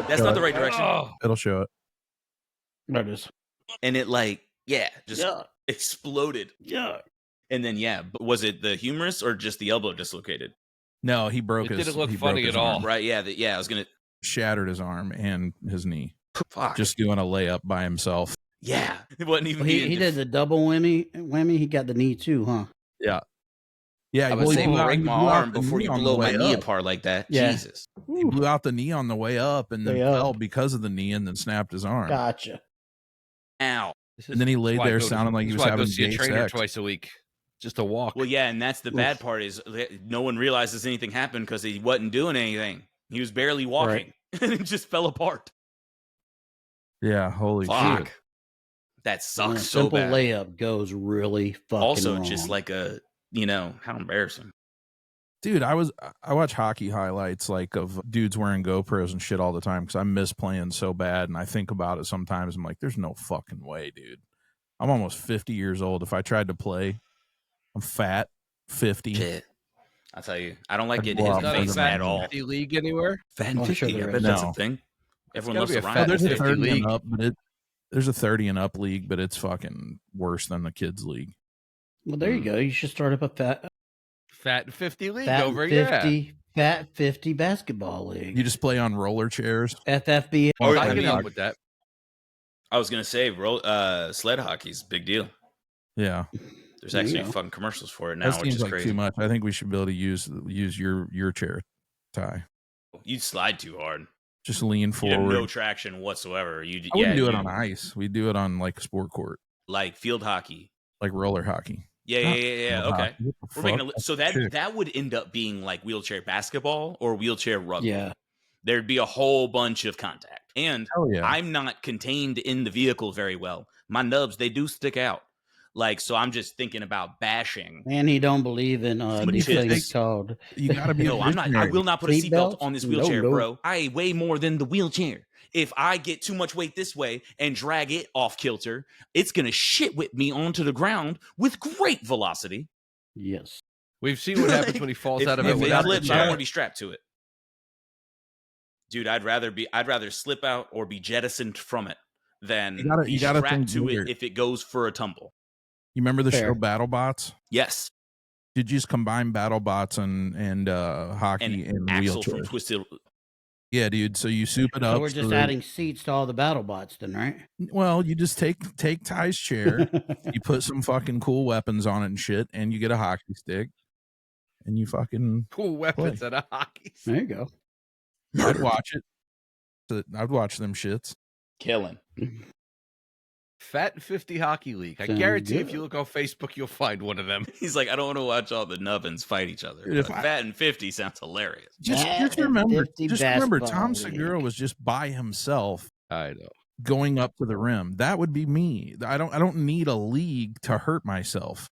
That's not the right direction. It'll show it. There it is. And it just exploded. Yeah. And then but was it the humerus or just the elbow dislocated? No, he broke It his. didn't look he broke funny his at all. arm. Right? Yeah. I was gonna Shattered his arm and his knee. fuck. Just doing a layup by himself. Yeah, it wasn't even. Well, he did the double whammy. He got the knee too, huh? Yeah. Yeah, I well, would he say blew out- break he my blew out arm the before knee you on the blow my way knee up. apart like that. Yeah. Jesus. He blew out the knee on the way up and then Way up. fell because of the knee and then snapped his arm. Gotcha. Ow. And then he laid there sounding like he was having go see a gay trainer sex. twice a week just to walk. Well, yeah, and that's the bad part is no one realizes anything happened because he wasn't doing anything. He was barely walking, and it just fell apart. Yeah, holy Fuck. shit. That And sucks a so simple bad. layup goes really fucking Also, wrong. just like how embarrassing. Dude, I watch hockey highlights like of dudes wearing GoPros and shit all the time because I miss playing so bad, and I think about it sometimes. I'm like, there's no fucking way, dude. I'm almost 50 years old. If I tried to play, I'm fat, 50. Shit. I'll tell you, I don't like I'd getting go hit in out the for face the at man. all. 50 league anywhere? Fat and Oh, 50, sure I there bet is. that's No. a thing. Everyone gotta loves be to a rhyme. fat Oh, there's a 50 30 league. and up, but there's a 30 and up league, but it's fucking worse than the kids league. Well, there you go. You should start up a Fat and 50 league fat over 50 basketball league. You just play on roller chairs. FFB. Oh, I I can mean- help with that. I was gonna say, sled hockey's a big deal. Yeah, There's There you actually go. fucking commercials for it now, that which seems is like crazy. too much. I think we should be able to use your chair, Ty. You'd slide too hard. Just lean You have forward. no traction whatsoever. I wouldn't do it on ice. We do it on like a sport court, like field hockey. like roller hockey. Yeah. Not Okay. field hockey. What the We're making fuck? so Shit. that would end up being like wheelchair basketball or wheelchair rugby. Yeah. There'd be a whole bunch of contact. And Hell yeah. I'm not contained in the vehicle very well. My nubs, they do stick out. Like, so I'm just thinking about bashing. And he don't believe in Somebody these said things this- called. You gotta be. No, I'm not. I will not put a Seat seatbelt belts? on this No, wheelchair, no. bro. I weigh more than the wheelchair. If I get too much weight this way and drag it off kilter, it's going to shit whip me onto the ground with great velocity. Yes. We've seen what happens when he falls out of it If it without the flips, I don't chair. want to be strapped to it. Dude, I'd rather slip out or be jettisoned from it than You gotta- be you gotta strapped think to bigger. it if it goes for a tumble. You remember the Fair. show BattleBots? Yes. Did you just combine BattleBots and hockey and Axel from wheelchair? Twisted. Yeah, dude. So you soup it up. So we're just that- adding seats to all the battle bots then, right? Well, you just take Ty's chair, you put some fucking cool weapons on it and shit, and you get a hockey stick, and you fucking. Cool weapons at a hockey. There you go. I'd watch it. I'd watch them shits. Killing. Fat 50 hockey league. I Sounds guarantee if good. you look on Facebook, you'll find one of them. He's like, I don't want to watch all the nubbins fight each other. Dude, if But I- Fat and 50 sounds hilarious. Just Fat remember, 50 just remember, basketball Tom league. Segura was just by himself I know. going up to the rim. That would be me. I don't need a league to hurt myself.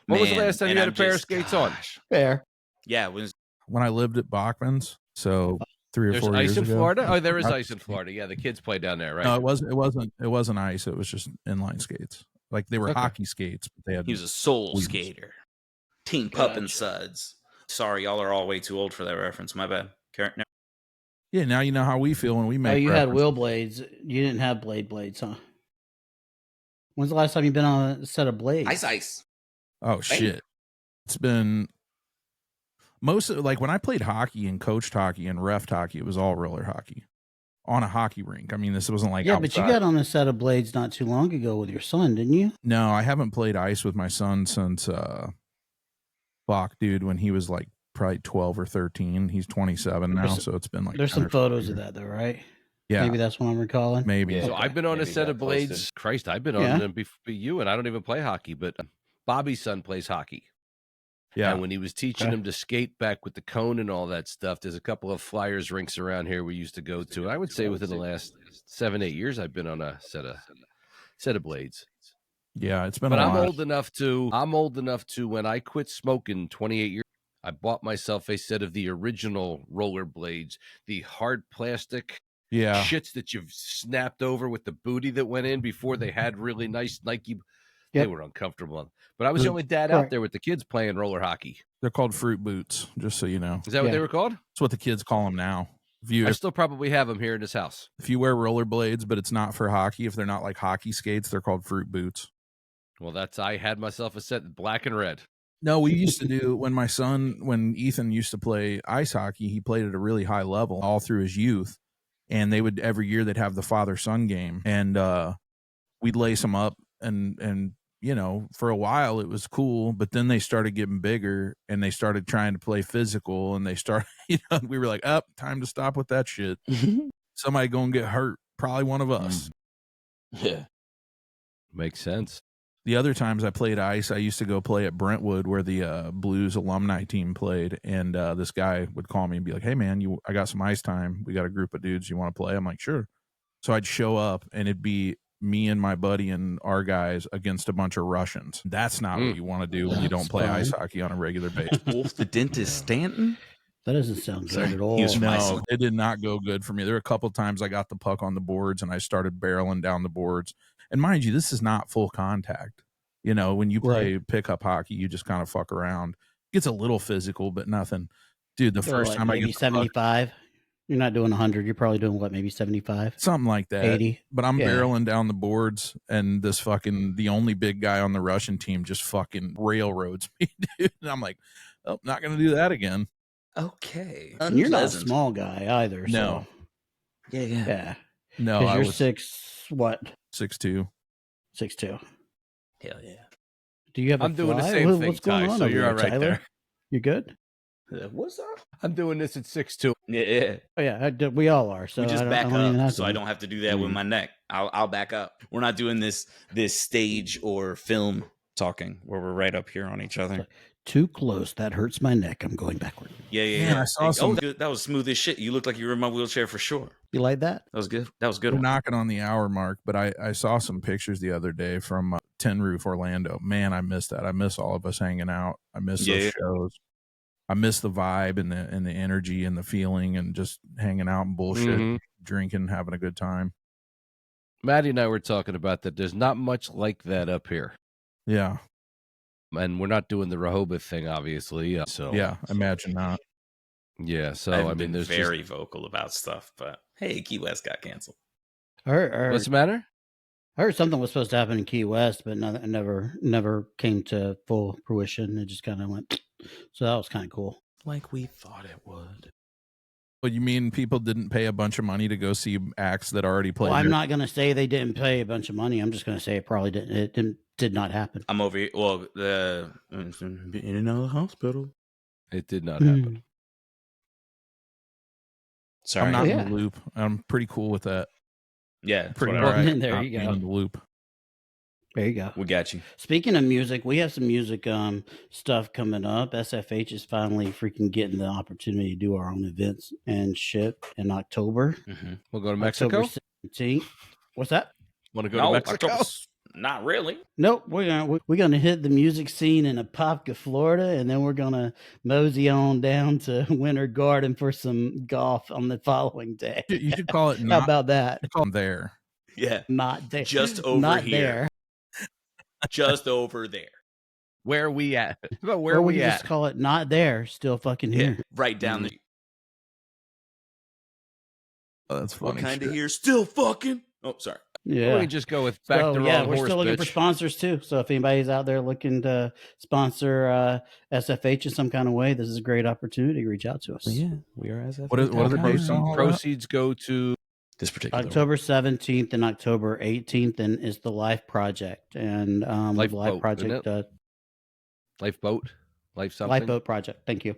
When was the Man, last time and you had I'm a pair of just- skates on? gosh. Fair. Yeah, it was When I lived at Bachman's, so 3 or There's 4 ice years in ago. Florida? Oh, there is ice in Florida. Yeah, the kids play down there, right? No, it wasn't ice. It was just inline skates. Like they were Okay. hockey skates, but they had He was a soul wheels. skater. Team Pup and Gotcha. Suds. Sorry, y'all are all way too old for that reference. My bad. Karen, no. Yeah, now you know how we feel when we make. Oh, you had references. wheel blades. You didn't have blades, huh? When's the last time you've been on a set of blades? Ice. Oh shit! It's been most of, like when I played hockey and coached hockey and reffed hockey, it was all roller hockey on a hockey rink. I mean, this wasn't like Yeah, outside. but you got on a set of blades not too long ago with your son, didn't you? No, I haven't played ice with my son since dude, when he was like probably 12 or 13. He's 27 now, so it's been like There's 10 some or 12 photos of years. that, though, right? Yeah, Maybe that's what I'm recalling. maybe. Yeah. So Okay. I've been on a Maybe set got of blades. posted. Christ, I've been Yeah. on them before you, and I don't even play hockey, but Bobby's son plays hockey. Yeah, And when he was teaching Okay. him to skate back with the cone and all that stuff, there's a couple of Flyers rinks around here we used to go to. And I would say within the last 7-8 years, I've been on a set of blades. yeah, it's been But a I'm lot. old enough to when I quit smoking 28 years, I bought myself a set of the original roller blades, the hard plastic Yeah, shits that you've snapped over with the booty that went in before they had really nice Nike. They Yep. were uncomfortable. But I was the only dad out Correct. there with the kids playing roller hockey. they're called fruit boots, just so you know. Is that what they Yeah. were called? That's what the kids call them now. If I still probably have them here in this house. you wear rollerblades, but it's not for hockey, if they're not like hockey skates, they're called fruit boots. Well, I had myself a set black and red. No, we used to do when Ethan used to play ice hockey, he played at a really high level all through his youth. And they would, every year they'd have the father-son game, and we'd lace them up, and you know, for a while it was cool, but then they started getting bigger and they started trying to play physical, and they started, we were like, time to stop with that shit. Somebody gonna get hurt, probably one of us. Yeah. Makes sense. The other times I played ice, I used to go play at Brentwood where the Blues alumni team played, and this guy would call me and be like, "Hey man, I got some ice time. We got a group of dudes. You want to play?" I'm like, "Sure." So I'd show up, and it'd be me and my buddy and our guys against a bunch of Russians. That's not what you want to do when you don't That's play ice fine. hockey on a regular basis. Wolf the Dentist Stanton? That doesn't sound Sorry, good at all. he was from No, Iceland. it did not go good for me. There were a couple times I got the puck on the boards and I started barreling down the boards. And mind you, this is not full contact. You know, when you play pickup hockey, you just kind of fuck around. It gets a little physical, but nothing. Dude, the So, first like, time I maybe get the puck, 75. You're not doing 100. You're probably doing what? Maybe 75, something like that. 80. But I'm Yeah. barreling down the boards, and the only big guy on the Russian team just fucking railroads me, dude. And I'm like, oh, not going to do that again. Okay. And you're not a Unpleasant. small guy either. No. So, Yeah. yeah. No, Because I you're was 6'2". 6'2". Hell yeah. Do you have a I'm doing the fly? same thing, What's going Ty, on so over you're there, all right Tyler? there. You good? What's up? I'm doing this at 6'2". Yeah. Oh, yeah. We all are. So We just I back don't even up have so to. I don't have to do that with my neck. I'll back up. We're not doing this stage or film talking where we're right up here on each other. Too close. That hurts my neck. I'm going backward. Man, I saw some- good. That was smooth as shit. You look like you were in my wheelchair for sure. You like that? That was good. That was a good We're one. knocking on the hour mark, but I saw some pictures the other day from Tin Roof Orlando. Man, I miss that. I miss all of us hanging out. I miss those shows. I miss the vibe and the energy and the feeling and just hanging out and bullshit, drinking, having a good time. Maddie and I were talking about that. There's not much like that up here. Yeah. And we're not doing the Rehoboth thing, obviously. So Yeah, imagine not. Yeah, so I've I mean, been there's very vocal about stuff, but hey, Key West got canceled. I heard, What's the matter? I heard something was supposed to happen in Key West, but never came to full fruition. It just kind of went. So that was kind of cool. Like we thought it would. But you mean people didn't pay a bunch of money to go see acts that already played? Well, I'm not going to say they didn't pay a bunch of money. I'm just going to say it probably didn't. It did not happen. I'm over here. Well, in and out of the hospital. It did not happen. Sorry. I'm not Yeah. in the loop. I'm pretty cool with that. Yeah, Pretty whatever. all right. There not you being go. in the loop. There you go. We got you. Speaking of music, we have some music stuff coming up. SFH is finally freaking getting the opportunity to do our own events and shit in October. Mm-hmm. We'll go to Mexico. October 17th. What's that? Want to go to Mexico? Not really. Nope, we're gonna hit the music scene in Apopka, Florida, and then we're gonna mosey on down to Winter Garden for some golf on the following day. You should call it How not. about that? You call them there. Yeah. Not there. Just over Not here. there. Just over there. Where are we at? About where Or are we we can at? just call it not there, still fucking Yeah. here. Right down the. Oh, that's funny. What kind of shit. here? Still fucking. Oh, sorry. Yeah. We can just go with back So, the yeah, wrong we're horse, still looking for bitch. sponsors too. So if anybody's out there looking to sponsor SFH in some kind of way, this is a great opportunity. Reach out to us. Yeah, we are SFH. What are the dates on all that? Proceeds go to This particular October 17th and October 18th, and is the Life Project. And Life the Life Boat, Project, isn't Lifeboat, Life something. Lifeboat Project. Thank you.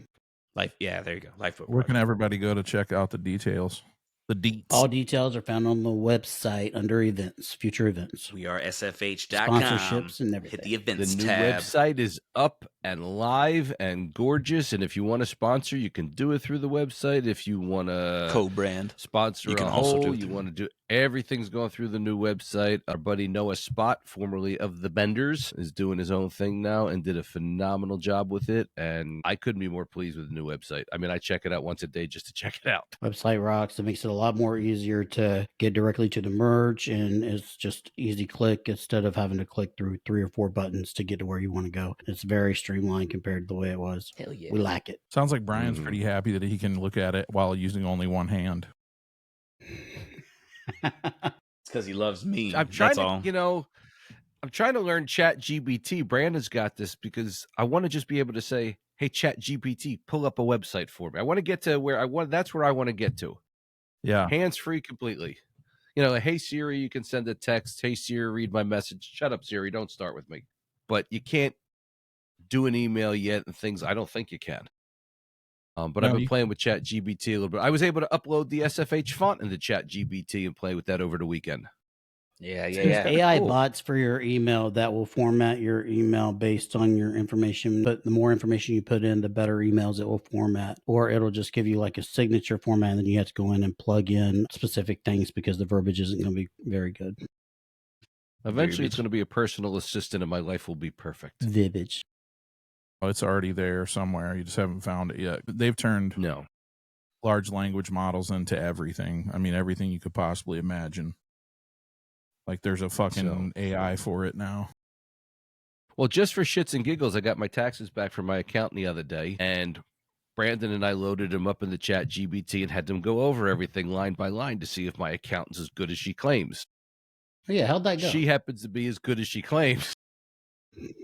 Life. Yeah, there you go. Lifeboat. Where can Project. everybody go to check out the details? The deets. All details are found on the website under events, future events, We are SFH.com. sponsorships, and everything. Hit the events The new tab. website is up and live and gorgeous. And if you want to sponsor, you can do it through the website. If you want to Co-brand. sponsor You can a also do whole, it you through- want to do everything's going through the new website. Our buddy Noah Spot, formerly of the Benders, is doing his own thing now and did a phenomenal job with it. And I couldn't be more pleased with the new website. I mean, I check it out once a day just to check it out. Website rocks. It makes it a lot more easier to get directly to the merch, and it's just easy click instead of having to click through 3 or 4 buttons to get to where you want to go. It's very streamlined compared to the way it was. Hell yeah. We like it. Sounds like Brian's Mhm. pretty happy that he can look at it while using only one hand. It's because he loves me. I'm trying That's to, all. I'm trying to learn Chat GPT. Brandon's got this because I want to just be able to say, "Hey, Chat GPT, pull up a website for me." I want to get to where I want. That's where I want to get to. Yeah. Hands free completely. Like, hey Siri, you can send a text. Hey Siri, read my message. Shut up, Siri. Don't start with me. But you can't do an email yet, and things. I don't think you can. But I've been playing with Chat GPT a little bit. I was able to upload the SFH font into Chat GPT and play with that over the weekend. Yeah. There's AI Cool. bots for your email that will format your email based on your information. But the more information you put in, the better emails it will format. Or it'll just give you like a signature format, and then you have to go in and plug in specific things because the verbiage isn't going to be very good. Eventually, it's going to be a personal assistant, and my life will be perfect. Vibbage. Oh, it's already there somewhere. You just haven't found it yet. They've turned No. large language models into everything. I mean, everything you could possibly imagine. Like there's a fucking AI for it now. Well, just for shits and giggles, I got my taxes back from my accountant the other day, and Brandon and I loaded them up in the Chat GBT and had them go over everything line by line to see if my accountant's as good as she claims. Oh, yeah, how'd that go? She happens to be as good as she claims.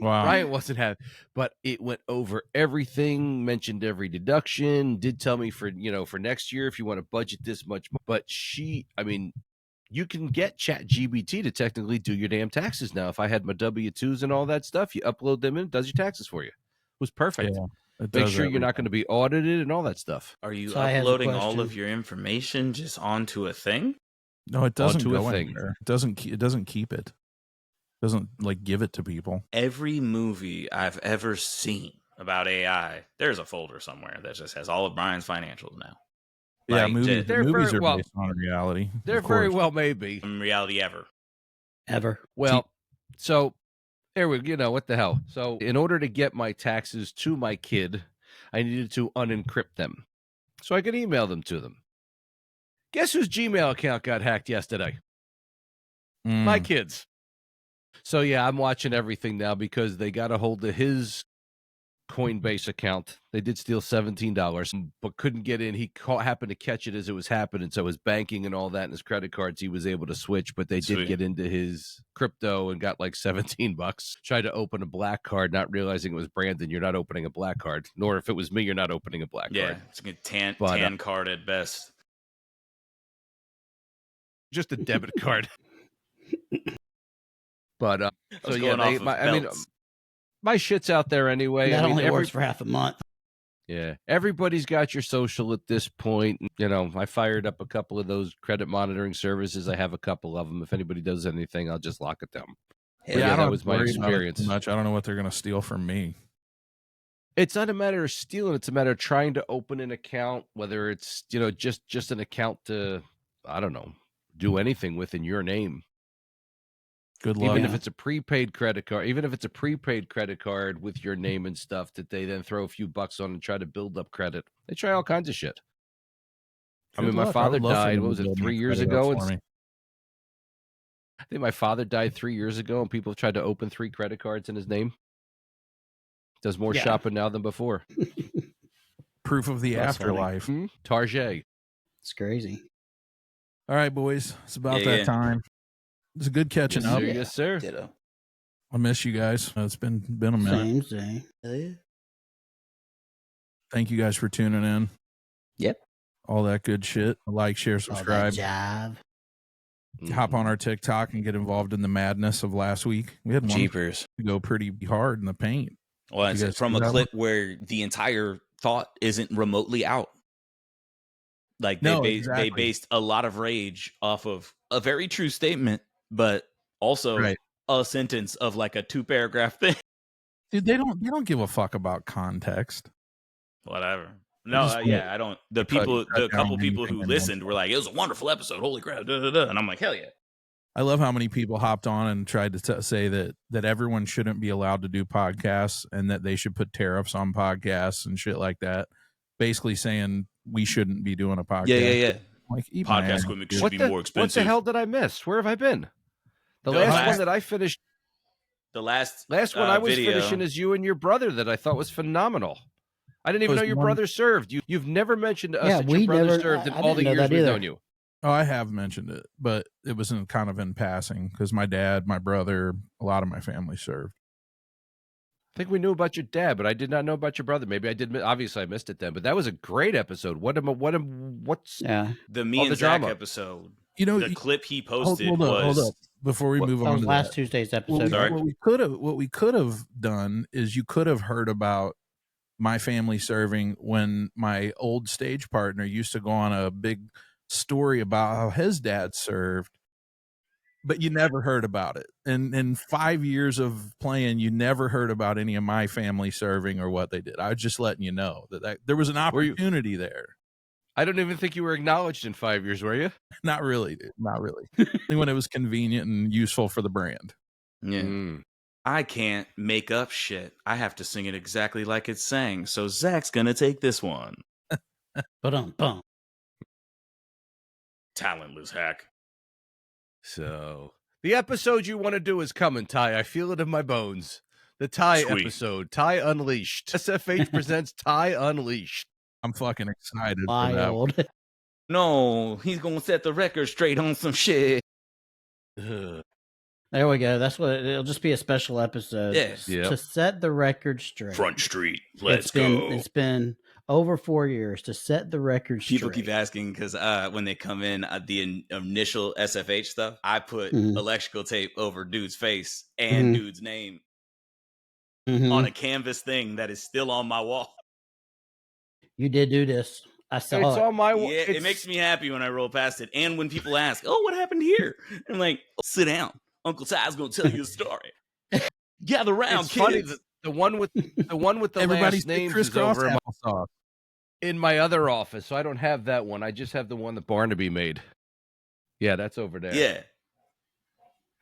Wow. Brian wasn't happy, but it went over everything, mentioned every deduction, did tell me for next year if you want to budget this much. But you can get Chat GBT to technically do your damn taxes now. If I had my W-2s and all that stuff, you upload them in, it does your taxes for you. It was perfect. Yeah, it Make does sure you're not everything. going to be audited and all that stuff. Are you So I have a uploading all question. of your information just onto a thing? No, it doesn't onto a go thing. anywhere. It doesn't keep it. Doesn't like give it to people. Every movie I've ever seen about AI, there's a folder somewhere that just has all of Brian's financials now. Yeah, Like, movies. they're Movies very are well- based on reality. There of very course. well may be. In reality ever. Ever. Well, so there we what the hell? So in order to get my taxes to my kid, I needed to unencrypt them so I could email them to them. Guess whose Gmail account got hacked yesterday? My kids. So yeah, I'm watching everything now because they got a hold of his Coinbase account. They did steal $17, but couldn't get in. He happened to catch it as it was happening. So his banking and all that and his credit cards, he was able to switch, but they Sweet. did get into his crypto and got like $17. Tried to open a black card, not realizing it was Brandon. You're not opening a black card. Nor if it was me, you're not opening a black Yeah, card. it's a tan But, card at best. Just a debit card. But I so was yeah, going off of belts. my shit's out there anyway. That I mean, only works for half a month. Yeah, everybody's got your social at this point. I fired up a couple of those credit monitoring services. I have a couple of them. If anybody does anything, I'll just lock it down. Hell yeah, yeah, that was my worry about it experience. too much. I don't know what they're gonna steal from me. It's not a matter of stealing. It's a matter of trying to open an account, whether it's just an account to, I don't know, do anything with in your name. Good luck. Even if it's a prepaid credit card, with your name and stuff that they then throw a few bucks on and try to build up credit. They try all kinds of shit. I mean, my father died, what was it, 3 years ago? I think my father died 3 years ago, and people tried to open 3 credit cards in his name. Does more shopping now than before. Proof of the That's afterlife. Target. It's crazy. All right, boys. It's about that time. It's a good catching Yes, up. sir. Yes, sir. Ditto. I miss you guys. It's been a minute. Same. Thank you guys for tuning in. Yep. All that good shit. Like, share, subscribe. Jive. Hop on our TikTok and get involved in the madness of last week. We had one Jeepers. go pretty hard in the paint. Well, it's from a clip where the entire thought isn't remotely out. Like they based a lot of rage off of a very true statement, but also a sentence of like a 2-paragraph thing. Dude, they don't give a fuck about context. Whatever. No, I don't. The couple people who listened were like, "It was a wonderful episode. Holy crap!" Da, da, da. And I'm like, "Hell yeah!" I love how many people hopped on and tried to say that everyone shouldn't be allowed to do podcasts and that they should put tariffs on podcasts and shit like that. Basically saying we shouldn't be doing a podcast. Yeah. Like, podcast equipment should be more expensive. What the hell did I miss? Where have I been? The last one that I finished. The last one I was finishing is you and your brother that I thought was phenomenal. I didn't even know your brother served. You've never mentioned to us that your brother served in all the years we've known you. Oh, I have mentioned it, but it was kind of in passing because my dad, my brother, a lot of my family served. I think we knew about your dad, but I did not know about your brother. Maybe I did. Obviously, I missed it then. But that was a great episode. What's the me and Zach episode? You know, the clip he posted hold up before we move on to last Tuesday's episode. What we could have done is you could have heard about my family serving when my old stage partner used to go on a big story about how his dad served, but you never heard about it. And in 5 years of playing, you never heard about any of my family serving or what they did. I was just letting you know that there was an opportunity there. I don't even think you were acknowledged in 5 years, were you? Not really, dude. Not really. Only when it was convenient and useful for the brand. Yeah. I can't make up shit. I have to sing it exactly like it's sang. So Zach's gonna take this one. Ba-dum-bum. Talentless hack. So the episode you want to do is coming, Ty. I feel it in my bones. The Ty episode, Ty Unleashed. SFH presents Ty Unleashed. I'm fucking excited for that. No, he's gonna set the record straight on some shit. There we go. That's what it'll just be, a special episode. Yes. To set the record straight. Front Street. Let's go. It's been over 4 years to set the record straight. People keep asking because when they come in, the initial SFH stuff, I put electrical tape over dude's face and dude's name on a canvas thing that is still on my wall. You did do this. I saw it's it. on my wall. Yeah, it makes me happy when I roll past it. And when people ask, "Oh, what happened here?" I'm like, "Sit down. Uncle Ty's gonna tell you a story." Gather round, it's kids. Funny, the one with the last names is over in my other office, so I don't have that one. I just have the one that Barnaby made. Yeah, that's over there. Yeah.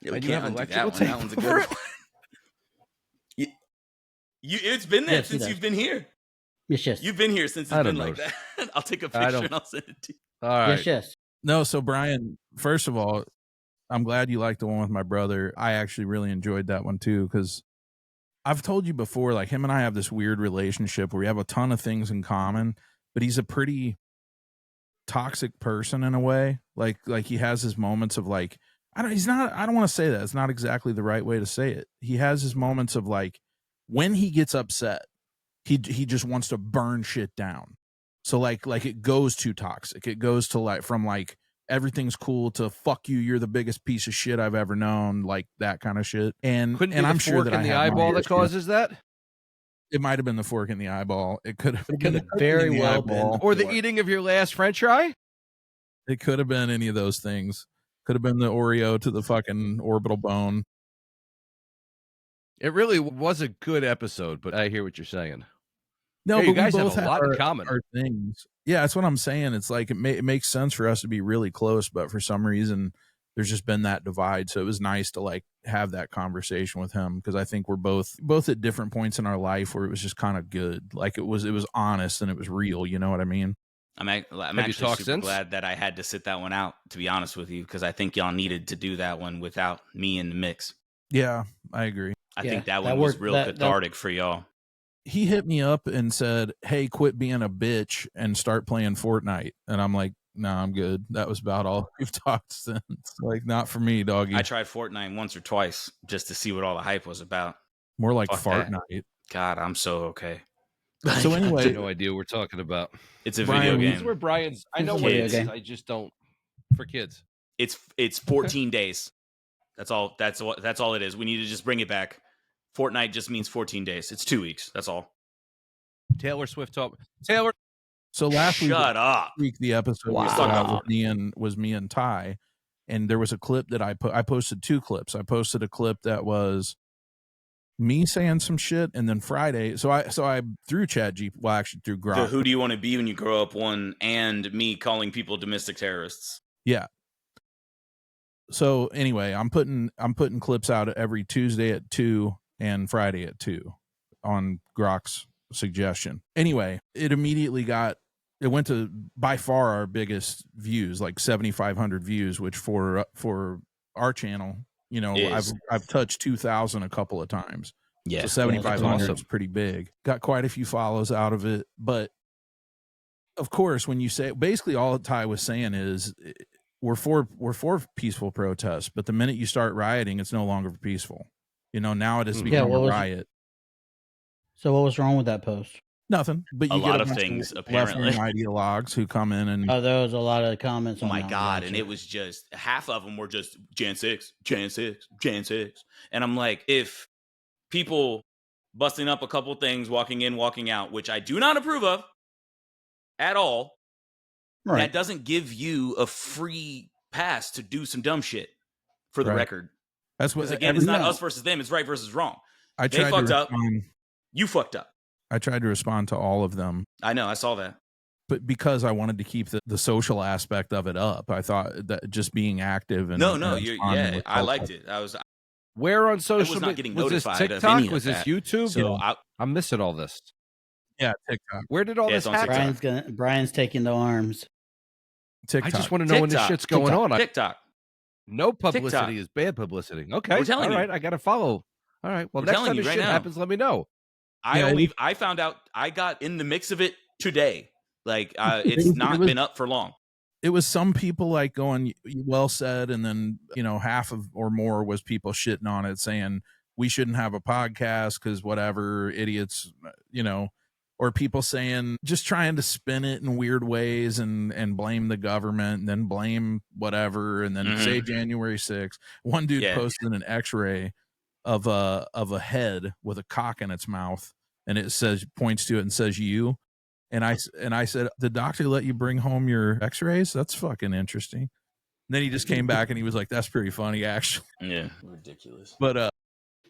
We can't undo that one. That one's a good one. It's been there since you've been here. Yes. You've been here since it's been like that. I'll take a picture and I'll send it to you. All right. Yes. No, so Bryan, first of all, I'm glad you liked the one with my brother. I actually really enjoyed that one too, because I've told you before, like him and I have this weird relationship where we have a ton of things in common, but he's a pretty toxic person in a way. Like he has his moments of like, I don't want to say that. It's not exactly the right way to say it. He has his moments of like, when he gets upset, he just wants to burn shit down. So like it goes too toxic. It goes to like, from like, everything's cool to fuck you, you're the biggest piece of shit I've ever known, like that kind of shit. And I'm sure that the eyeball that causes that. It might have been the fork in the eyeball. It could have been very well been, or the eating of your last French fry. It could have been any of those things. Could have been the Oreo to the fucking orbital bone. It really was a good episode, but I hear what you're saying. No, but you guys we both have a lot in common. Our things. Yeah, that's what I'm saying. It's like it makes sense for us to be really close, but for some reason there's just been that divide. So it was nice to like have that conversation with him, because I think we're both at different points in our life where it was just kind of good. Like it was honest and it was real. You know what I mean? I'm actually super glad that I had to sit that one out, to be honest with you, because I think y'all needed to do that one without me in the mix. Yeah, I agree. I think that one was real cathartic for y'all. He hit me up and said, "Hey, quit being a bitch and start playing Fortnite." And I'm like, "No, I'm good." That was about all we've talked since. Like, not for me, doggy. I tried Fortnite once or twice just to see what all the hype was about. More like Fartnite. God, I'm so okay. So anyway, I have no idea what we're talking about. It's a video game. This is where Brian's. I know what it is. I just don't for kids. It's 14 days. That's all. That's all it is. We need to just bring it back. Fortnite just means 14 days. It's 2 weeks. That's all. Taylor Swift talk. Taylor. So last week the episode was me and Ty, and there was a clip that I posted 2 clips. I posted a clip that was me saying some shit, and then Friday, so I threw actually through Grok. The who do you want to be when you grow up one, and me calling people domestic terrorists. Yeah. So anyway, I'm putting clips out every Tuesday at 2 and Friday at 2 on Grok's suggestion. Anyway, it went to by far our biggest views, like 7,500 views, which for our channel, you know, I've touched 2,000 a couple of times. Yeah, so 7,500 is pretty big. Got quite a few follows out of it, but of course, when you say, basically all Ty was saying is we're for peaceful protests, but the minute you start rioting, it's no longer peaceful. You know, now it has become a riot. So what was wrong with that post? Nothing, but you a get lot of things apparently. Ideologues who come in and there was a lot of comments. Oh my god! And it was just half of them were just Jan 6, Jan 6, Jan 6, and I'm like, if people busting up a couple things, walking in, walking out, which I do not approve of at all, right. That doesn't give you a free pass to do some dumb shit. For the record, that's what. Again, it's not us versus them; it's right versus wrong. They fucked up. You fucked up. I tried to respond to all of them. I know, I saw that. But because I wanted to keep the social aspect of it up, I thought that just being active and I liked it. Where on social media? Was this TikTok? Was this YouTube? So I'm missing all this. Yeah, TikTok. Where did all this happen? Brian's taking the arms. TikTok. I just want to know when the shit's going on. TikTok. No publicity is bad publicity. Okay, all right. I got to follow. All right. Well, next time this shit happens, let me know. I found out. I got in the mix of it today. Like it's not been up for long. It was some people like going, well said, and then half of or more was people shitting on it, saying we shouldn't have a podcast because whatever, idiots, or people saying, just trying to spin it in weird ways and blame the government and then blame whatever and then say January 6th. One dude posted an X-ray of a head with a cock in its mouth, and it points to it and says you. And I said, the doctor let you bring home your X-rays? That's fucking interesting. And then he just came back and he was like, that's pretty funny, actually. Yeah, ridiculous. But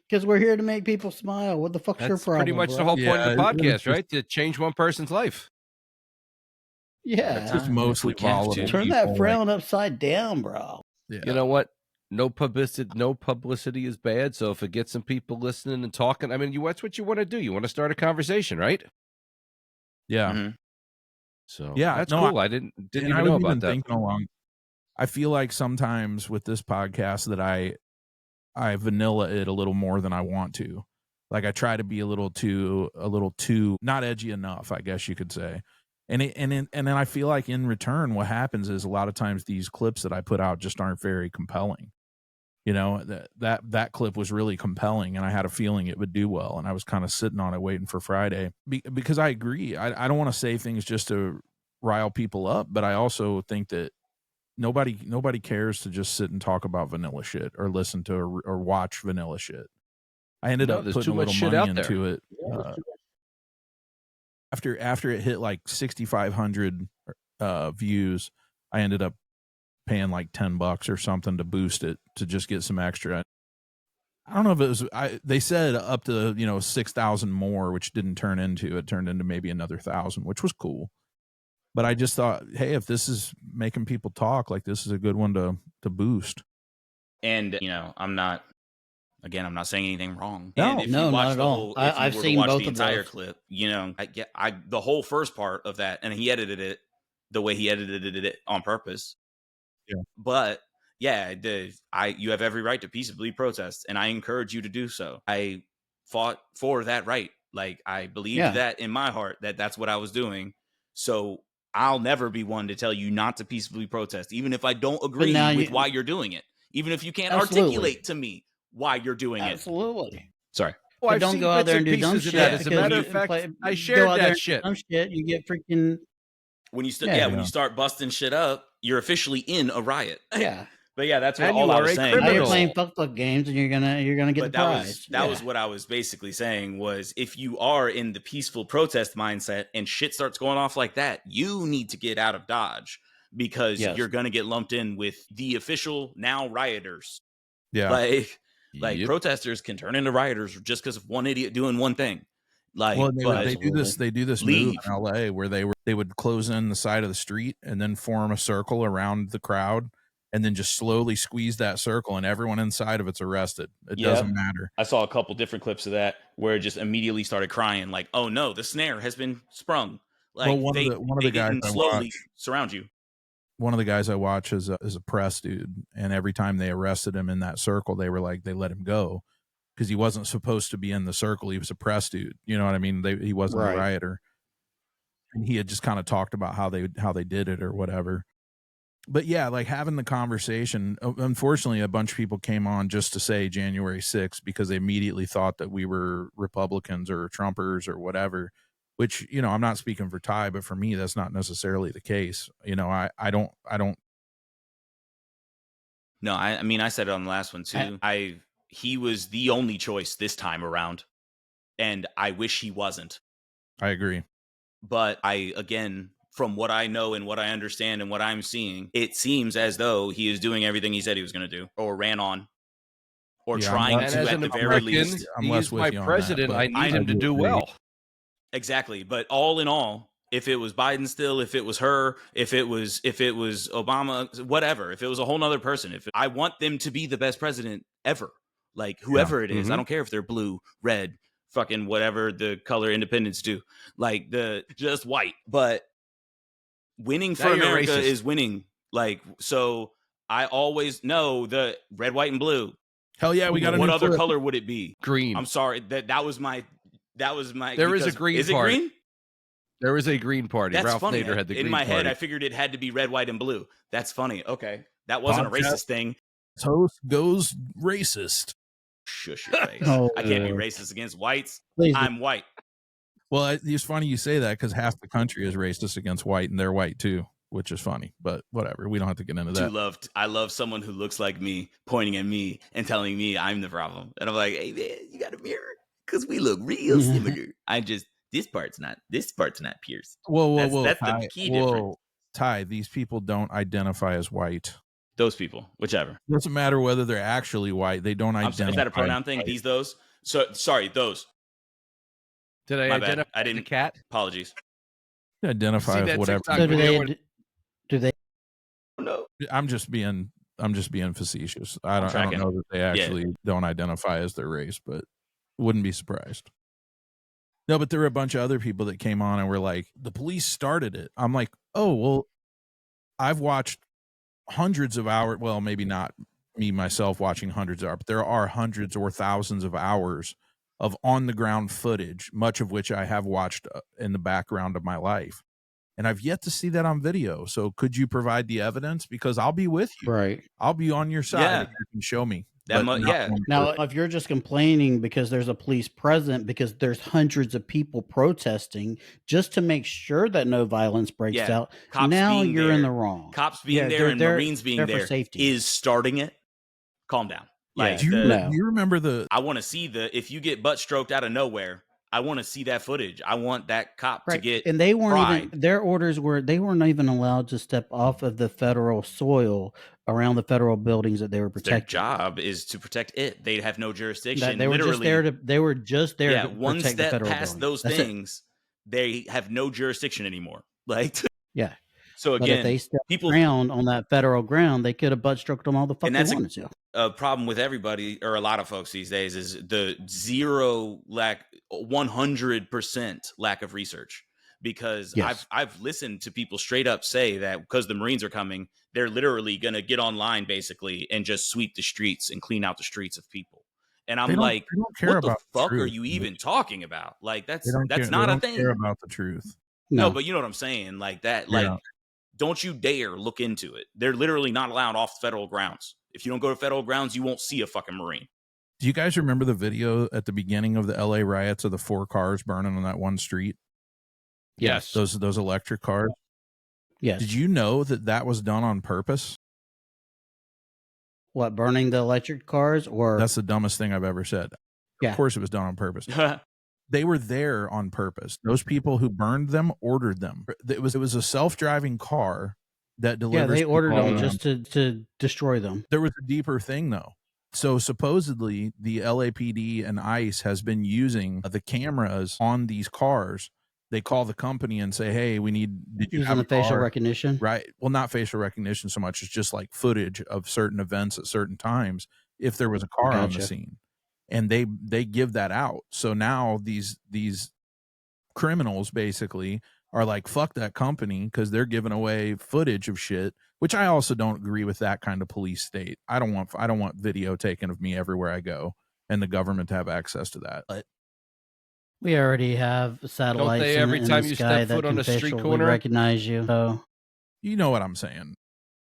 because we're here to make people smile. What the fuck's your problem? Pretty much the whole point of the podcast, right? To change one person's life. Yeah, it's just mostly volatile. Turn that frown upside down, bro. Yeah. You know what? No publicity is bad. So if it gets some people listening and talking, I mean, that's what you want to do. You want to start a conversation, right? Yeah. Mm-hmm. So that's cool. I didn't even know about that. I feel like sometimes with this podcast that I vanilla it a little more than I want to. Like I try to be a little too not edgy enough, I guess you could say. And then I feel like in return, what happens is a lot of times these clips that I put out just aren't very compelling. That clip was really compelling, and I had a feeling it would do well, and I was kind of sitting on it waiting for Friday because I agree. I don't want to say things just to rile people up, but I also think that nobody cares to just sit and talk about vanilla shit or listen to or watch vanilla shit. I ended up putting a little money into it. After it hit like 6,500 views, I ended up paying like $10 or something to boost it to just get some extra. I don't know if it was, they said up to, 6,000 more, which didn't turn into, it turned into maybe another 1,000, which was cool. But I just thought, hey, if this is making people talk, like this is a good one to boost. And I'm not saying anything wrong. No. And if No, you watch not at the all. whole, I've if you were to seen watch both the of entire those. clip, the whole first part of that, and he edited it the way he edited it on purpose. Yeah. But yeah, you have every right to peaceably protest, and I encourage you to do so. I fought for that right. Like, I believed that in my heart that that's what I was doing. So I'll never be one to tell you not to peacefully protest, even if I don't agree with why you're doing it, even if you can't articulate to me why you're doing it. Absolutely. Sorry. Well, But I've don't seen go out bits there and and do dumb pieces of shit. that. As a because matter you of fact, I go shared out there that and do shit. dumb shit, you get freaking When you Yeah. when you start busting shit up, you're officially in a riot. yeah. But yeah, that's what And all you I are was a saying. Now you're criminal. playing fuck games, and you're gonna get But the that prize. was what I was basically saying was, if you are in the peaceful protest mindset and shit starts going off like that, you need to get out of Dodge, because you're going to get lumped in with the official now rioters. Yeah. Like protesters can turn into rioters just because of one idiot doing one thing. Like, well, but they do this move leave. in LA where they would close in the side of the street and then form a circle around the crowd and then just slowly squeeze that circle, and everyone inside of it's arrested. It doesn't matter. I saw a couple different clips of that where it just immediately started crying, like, "Oh no, the snare has been sprung." Like, well, one of the guys didn't slowly surround you. One of the guys I watch is a press dude, and every time they arrested him in that circle, they were like, they let him go because he wasn't supposed to be in the circle. He was a press dude. You know what I mean? He wasn't a rioter, and he had just kind of talked about how they did it or whatever. But yeah, like having the conversation, unfortunately, a bunch of people came on just to say January 6th because they immediately thought that we were Republicans or Trumpers or whatever, which, I'm not speaking for Ty, but for me, that's not necessarily the case. I don't. No, I mean, I said it on the last one too. He was the only choice this time around, and I wish he wasn't. I agree. But again, from what I know and what I understand and what I'm seeing, it seems as though he is doing everything he said he was going to do, or ran on, or trying to, at the very least. He's my president. I need him to do well. Exactly. But all in all, if it was Biden still, if it was her, if it was Obama, whatever, if it was a whole nother person, I want them to be the best president ever. Like, whoever it is, I don't care if they're blue, red, fucking whatever the color independents do, like just white. But winning for America is winning. Like, so I always know the red, white, and blue. Hell yeah, we got what other color would it be? Green. I'm sorry, that was my. There is a green. Is it green? There is a green party. That's Ralph funny. Nader had the green In my party. head, I figured it had to be red, white, and blue. That's funny. Okay, that wasn't a racist thing. Toast goes racist. Shush your face. I can't be racist against whites. Please. I'm white. Well, it's funny you say that because half the country is racist against white, and they're white too, which is funny. But whatever, we don't have to get into that. I love someone who looks like me, pointing at me and telling me I'm the problem, and I'm like, hey man, you got a mirror because we look real similar. This part's not pierced. Whoa, that's Ty, the key difference. Ty, these people don't identify as white. Those people, whichever. Doesn't matter whether they're actually white. They don't identify. Is that a pronoun thing? White. Those. So sorry, those. Did I identify? I didn't. The cat. Apologies. Identify as whatever. So do they? No. I'm just being facetious. I don't know that they actually don't identify as their race, but wouldn't be surprised. No, but there were a bunch of other people that came on and were like, the police started it. I'm like, oh, well, I've watched hundreds of hours. Well, maybe not me myself watching hundreds of hours, but there are hundreds or thousands of hours of on the ground footage, much of which I have watched in the background of my life. And I've yet to see that on video. So could you provide the evidence? Because I'll be with you. Right. I'll be on your side if you can show me. Now, if you're just complaining because there's a police present, because there's hundreds of people protesting just to make sure that no violence breaks out, now you're in the wrong. Cops being there and Marines being there is starting it. Calm down. Like, do you remember I want to see if you get butt stroked out of nowhere, I want to see that footage. I want that cop to get. And they weren't even, their orders were, they weren't even allowed to step off of the federal soil around the federal buildings that they were protecting. Their job is to protect it. They have no jurisdiction. They were just there to one protect step the federal past buildings. those things, they have no jurisdiction anymore. Like, yeah. So But if again, they stepped people ground on that federal ground, they could have butt stroked them all the fuck And they that's wanted to. a problem with everybody or a lot of folks these days is the 100% lack of research. Because Yes. I've listened to people straight up say that because the Marines are coming, they're literally going to get online basically and just sweep the streets and clean out the streets of people. And I'm like, they don't care what the about the fuck are truth, you Mitch. even talking about? Like They that's don't care. not They a don't thing. care about the truth. No, but you know what I'm saying? Like that, like Yeah. don't you dare look into it. They're literally not allowed off federal grounds. If you don't go to federal grounds, you won't see a fucking Marine. Do you guys remember the video at the beginning of the LA riots of the 4 cars burning on that one street? Yes. Those electric cars. Yes. Did you know that was done on purpose? What, burning the electric cars? Or That's the dumbest thing I've ever said. Yeah. Of course it was done on purpose. They were there on purpose. Those people who burned them ordered them. It was a self-driving car that delivers. Yeah, they ordered people them around. just to destroy them. There was a deeper thing though. So supposedly the LAPD and ICE has been using the cameras on these cars. They call the company and say, "Hey, did you Using have the a facial car?" recognition. Right. Well, not facial recognition so much. It's just like footage of certain events at certain times if there was a car on the Gotcha. scene. And they give that out. So now these criminals basically are like, fuck that company, because they're giving away footage of shit, which I also don't agree with that kind of police state. I don't want video taken of me everywhere I go and the government to have access to that. But We already have satellites they in, every in time the you sky step that foot on can a street facially corner? recognize you. So you know what I'm saying.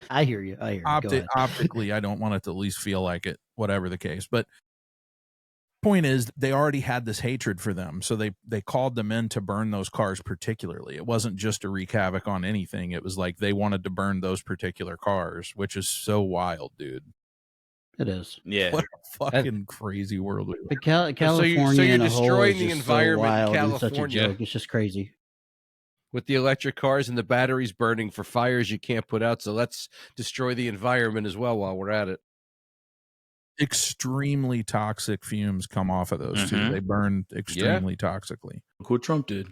I hear you. Go ahead. Optically, I don't want it to at least feel like it, whatever the case. But point is, they already had this hatred for them, so they called them in to burn those cars particularly. It wasn't just to wreak havoc on anything. It was like they wanted to burn those particular cars, which is so wild, dude. It is. Yeah. What a fucking crazy world we live. But California you're in a whole destroying is the just environment in so wild and such a California. joke. It's just crazy. With the electric cars and the batteries burning for fires you can't put out, so let's destroy the environment as well while we're at it. Extremely toxic fumes come off of those too. They burn extremely toxically. Look what Trump did.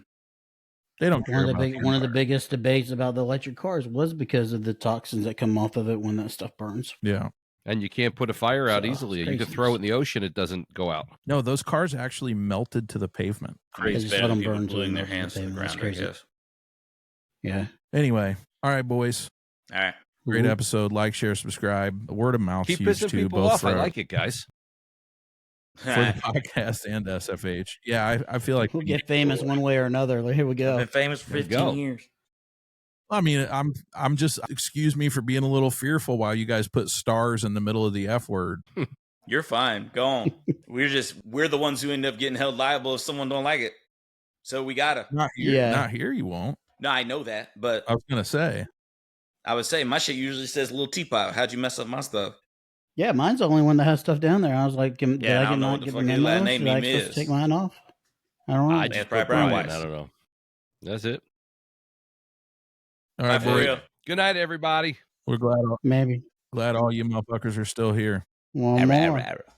They don't care about One of the biggest debates about the electric cars was because of the toxins that come off of it when that stuff burns. Yeah. And you can't put a fire out easily. it's You can throw it in the ocean, it doesn't go out. No, those cars actually melted to the pavement. Crazy just let them people burn to putting the their hands to the pavement. That's ground, I crazy. guess. Yeah. Anyway, all right, boys. All right. Great Ooh. episode. Like, share, subscribe. Word of mouth. Keep huge pissing too, people both off. I for like it, guys. the podcast and SFH. Yeah, I feel like We'll get famous one way or another. Here we I've go. been famous for There you 15 go. years. I mean, I'm just, excuse me for being a little fearful while you guys put stars in the middle of the F word. You're fine. Go on. We're the ones who end up getting held liable if someone don't like it. So we gotta. Not here. Yeah. Not here. You won't. No, I know that, but I was gonna say. I would say my shit usually says little teapot. How'd you mess up my stuff? Yeah, mine's the only one that has stuff down there. I was like, did Yeah, I I don't get know not what the get the fuck his memo? last name Should I is. supposed to take mine off? I don't know. I Yeah, just probably put Bryan Bryan. Weiss. I don't know. That's it. All right, For boy. real. Good night, everybody. We're glad Maybe all you motherfuckers are still here. one Arrow, more. arrow, arrow.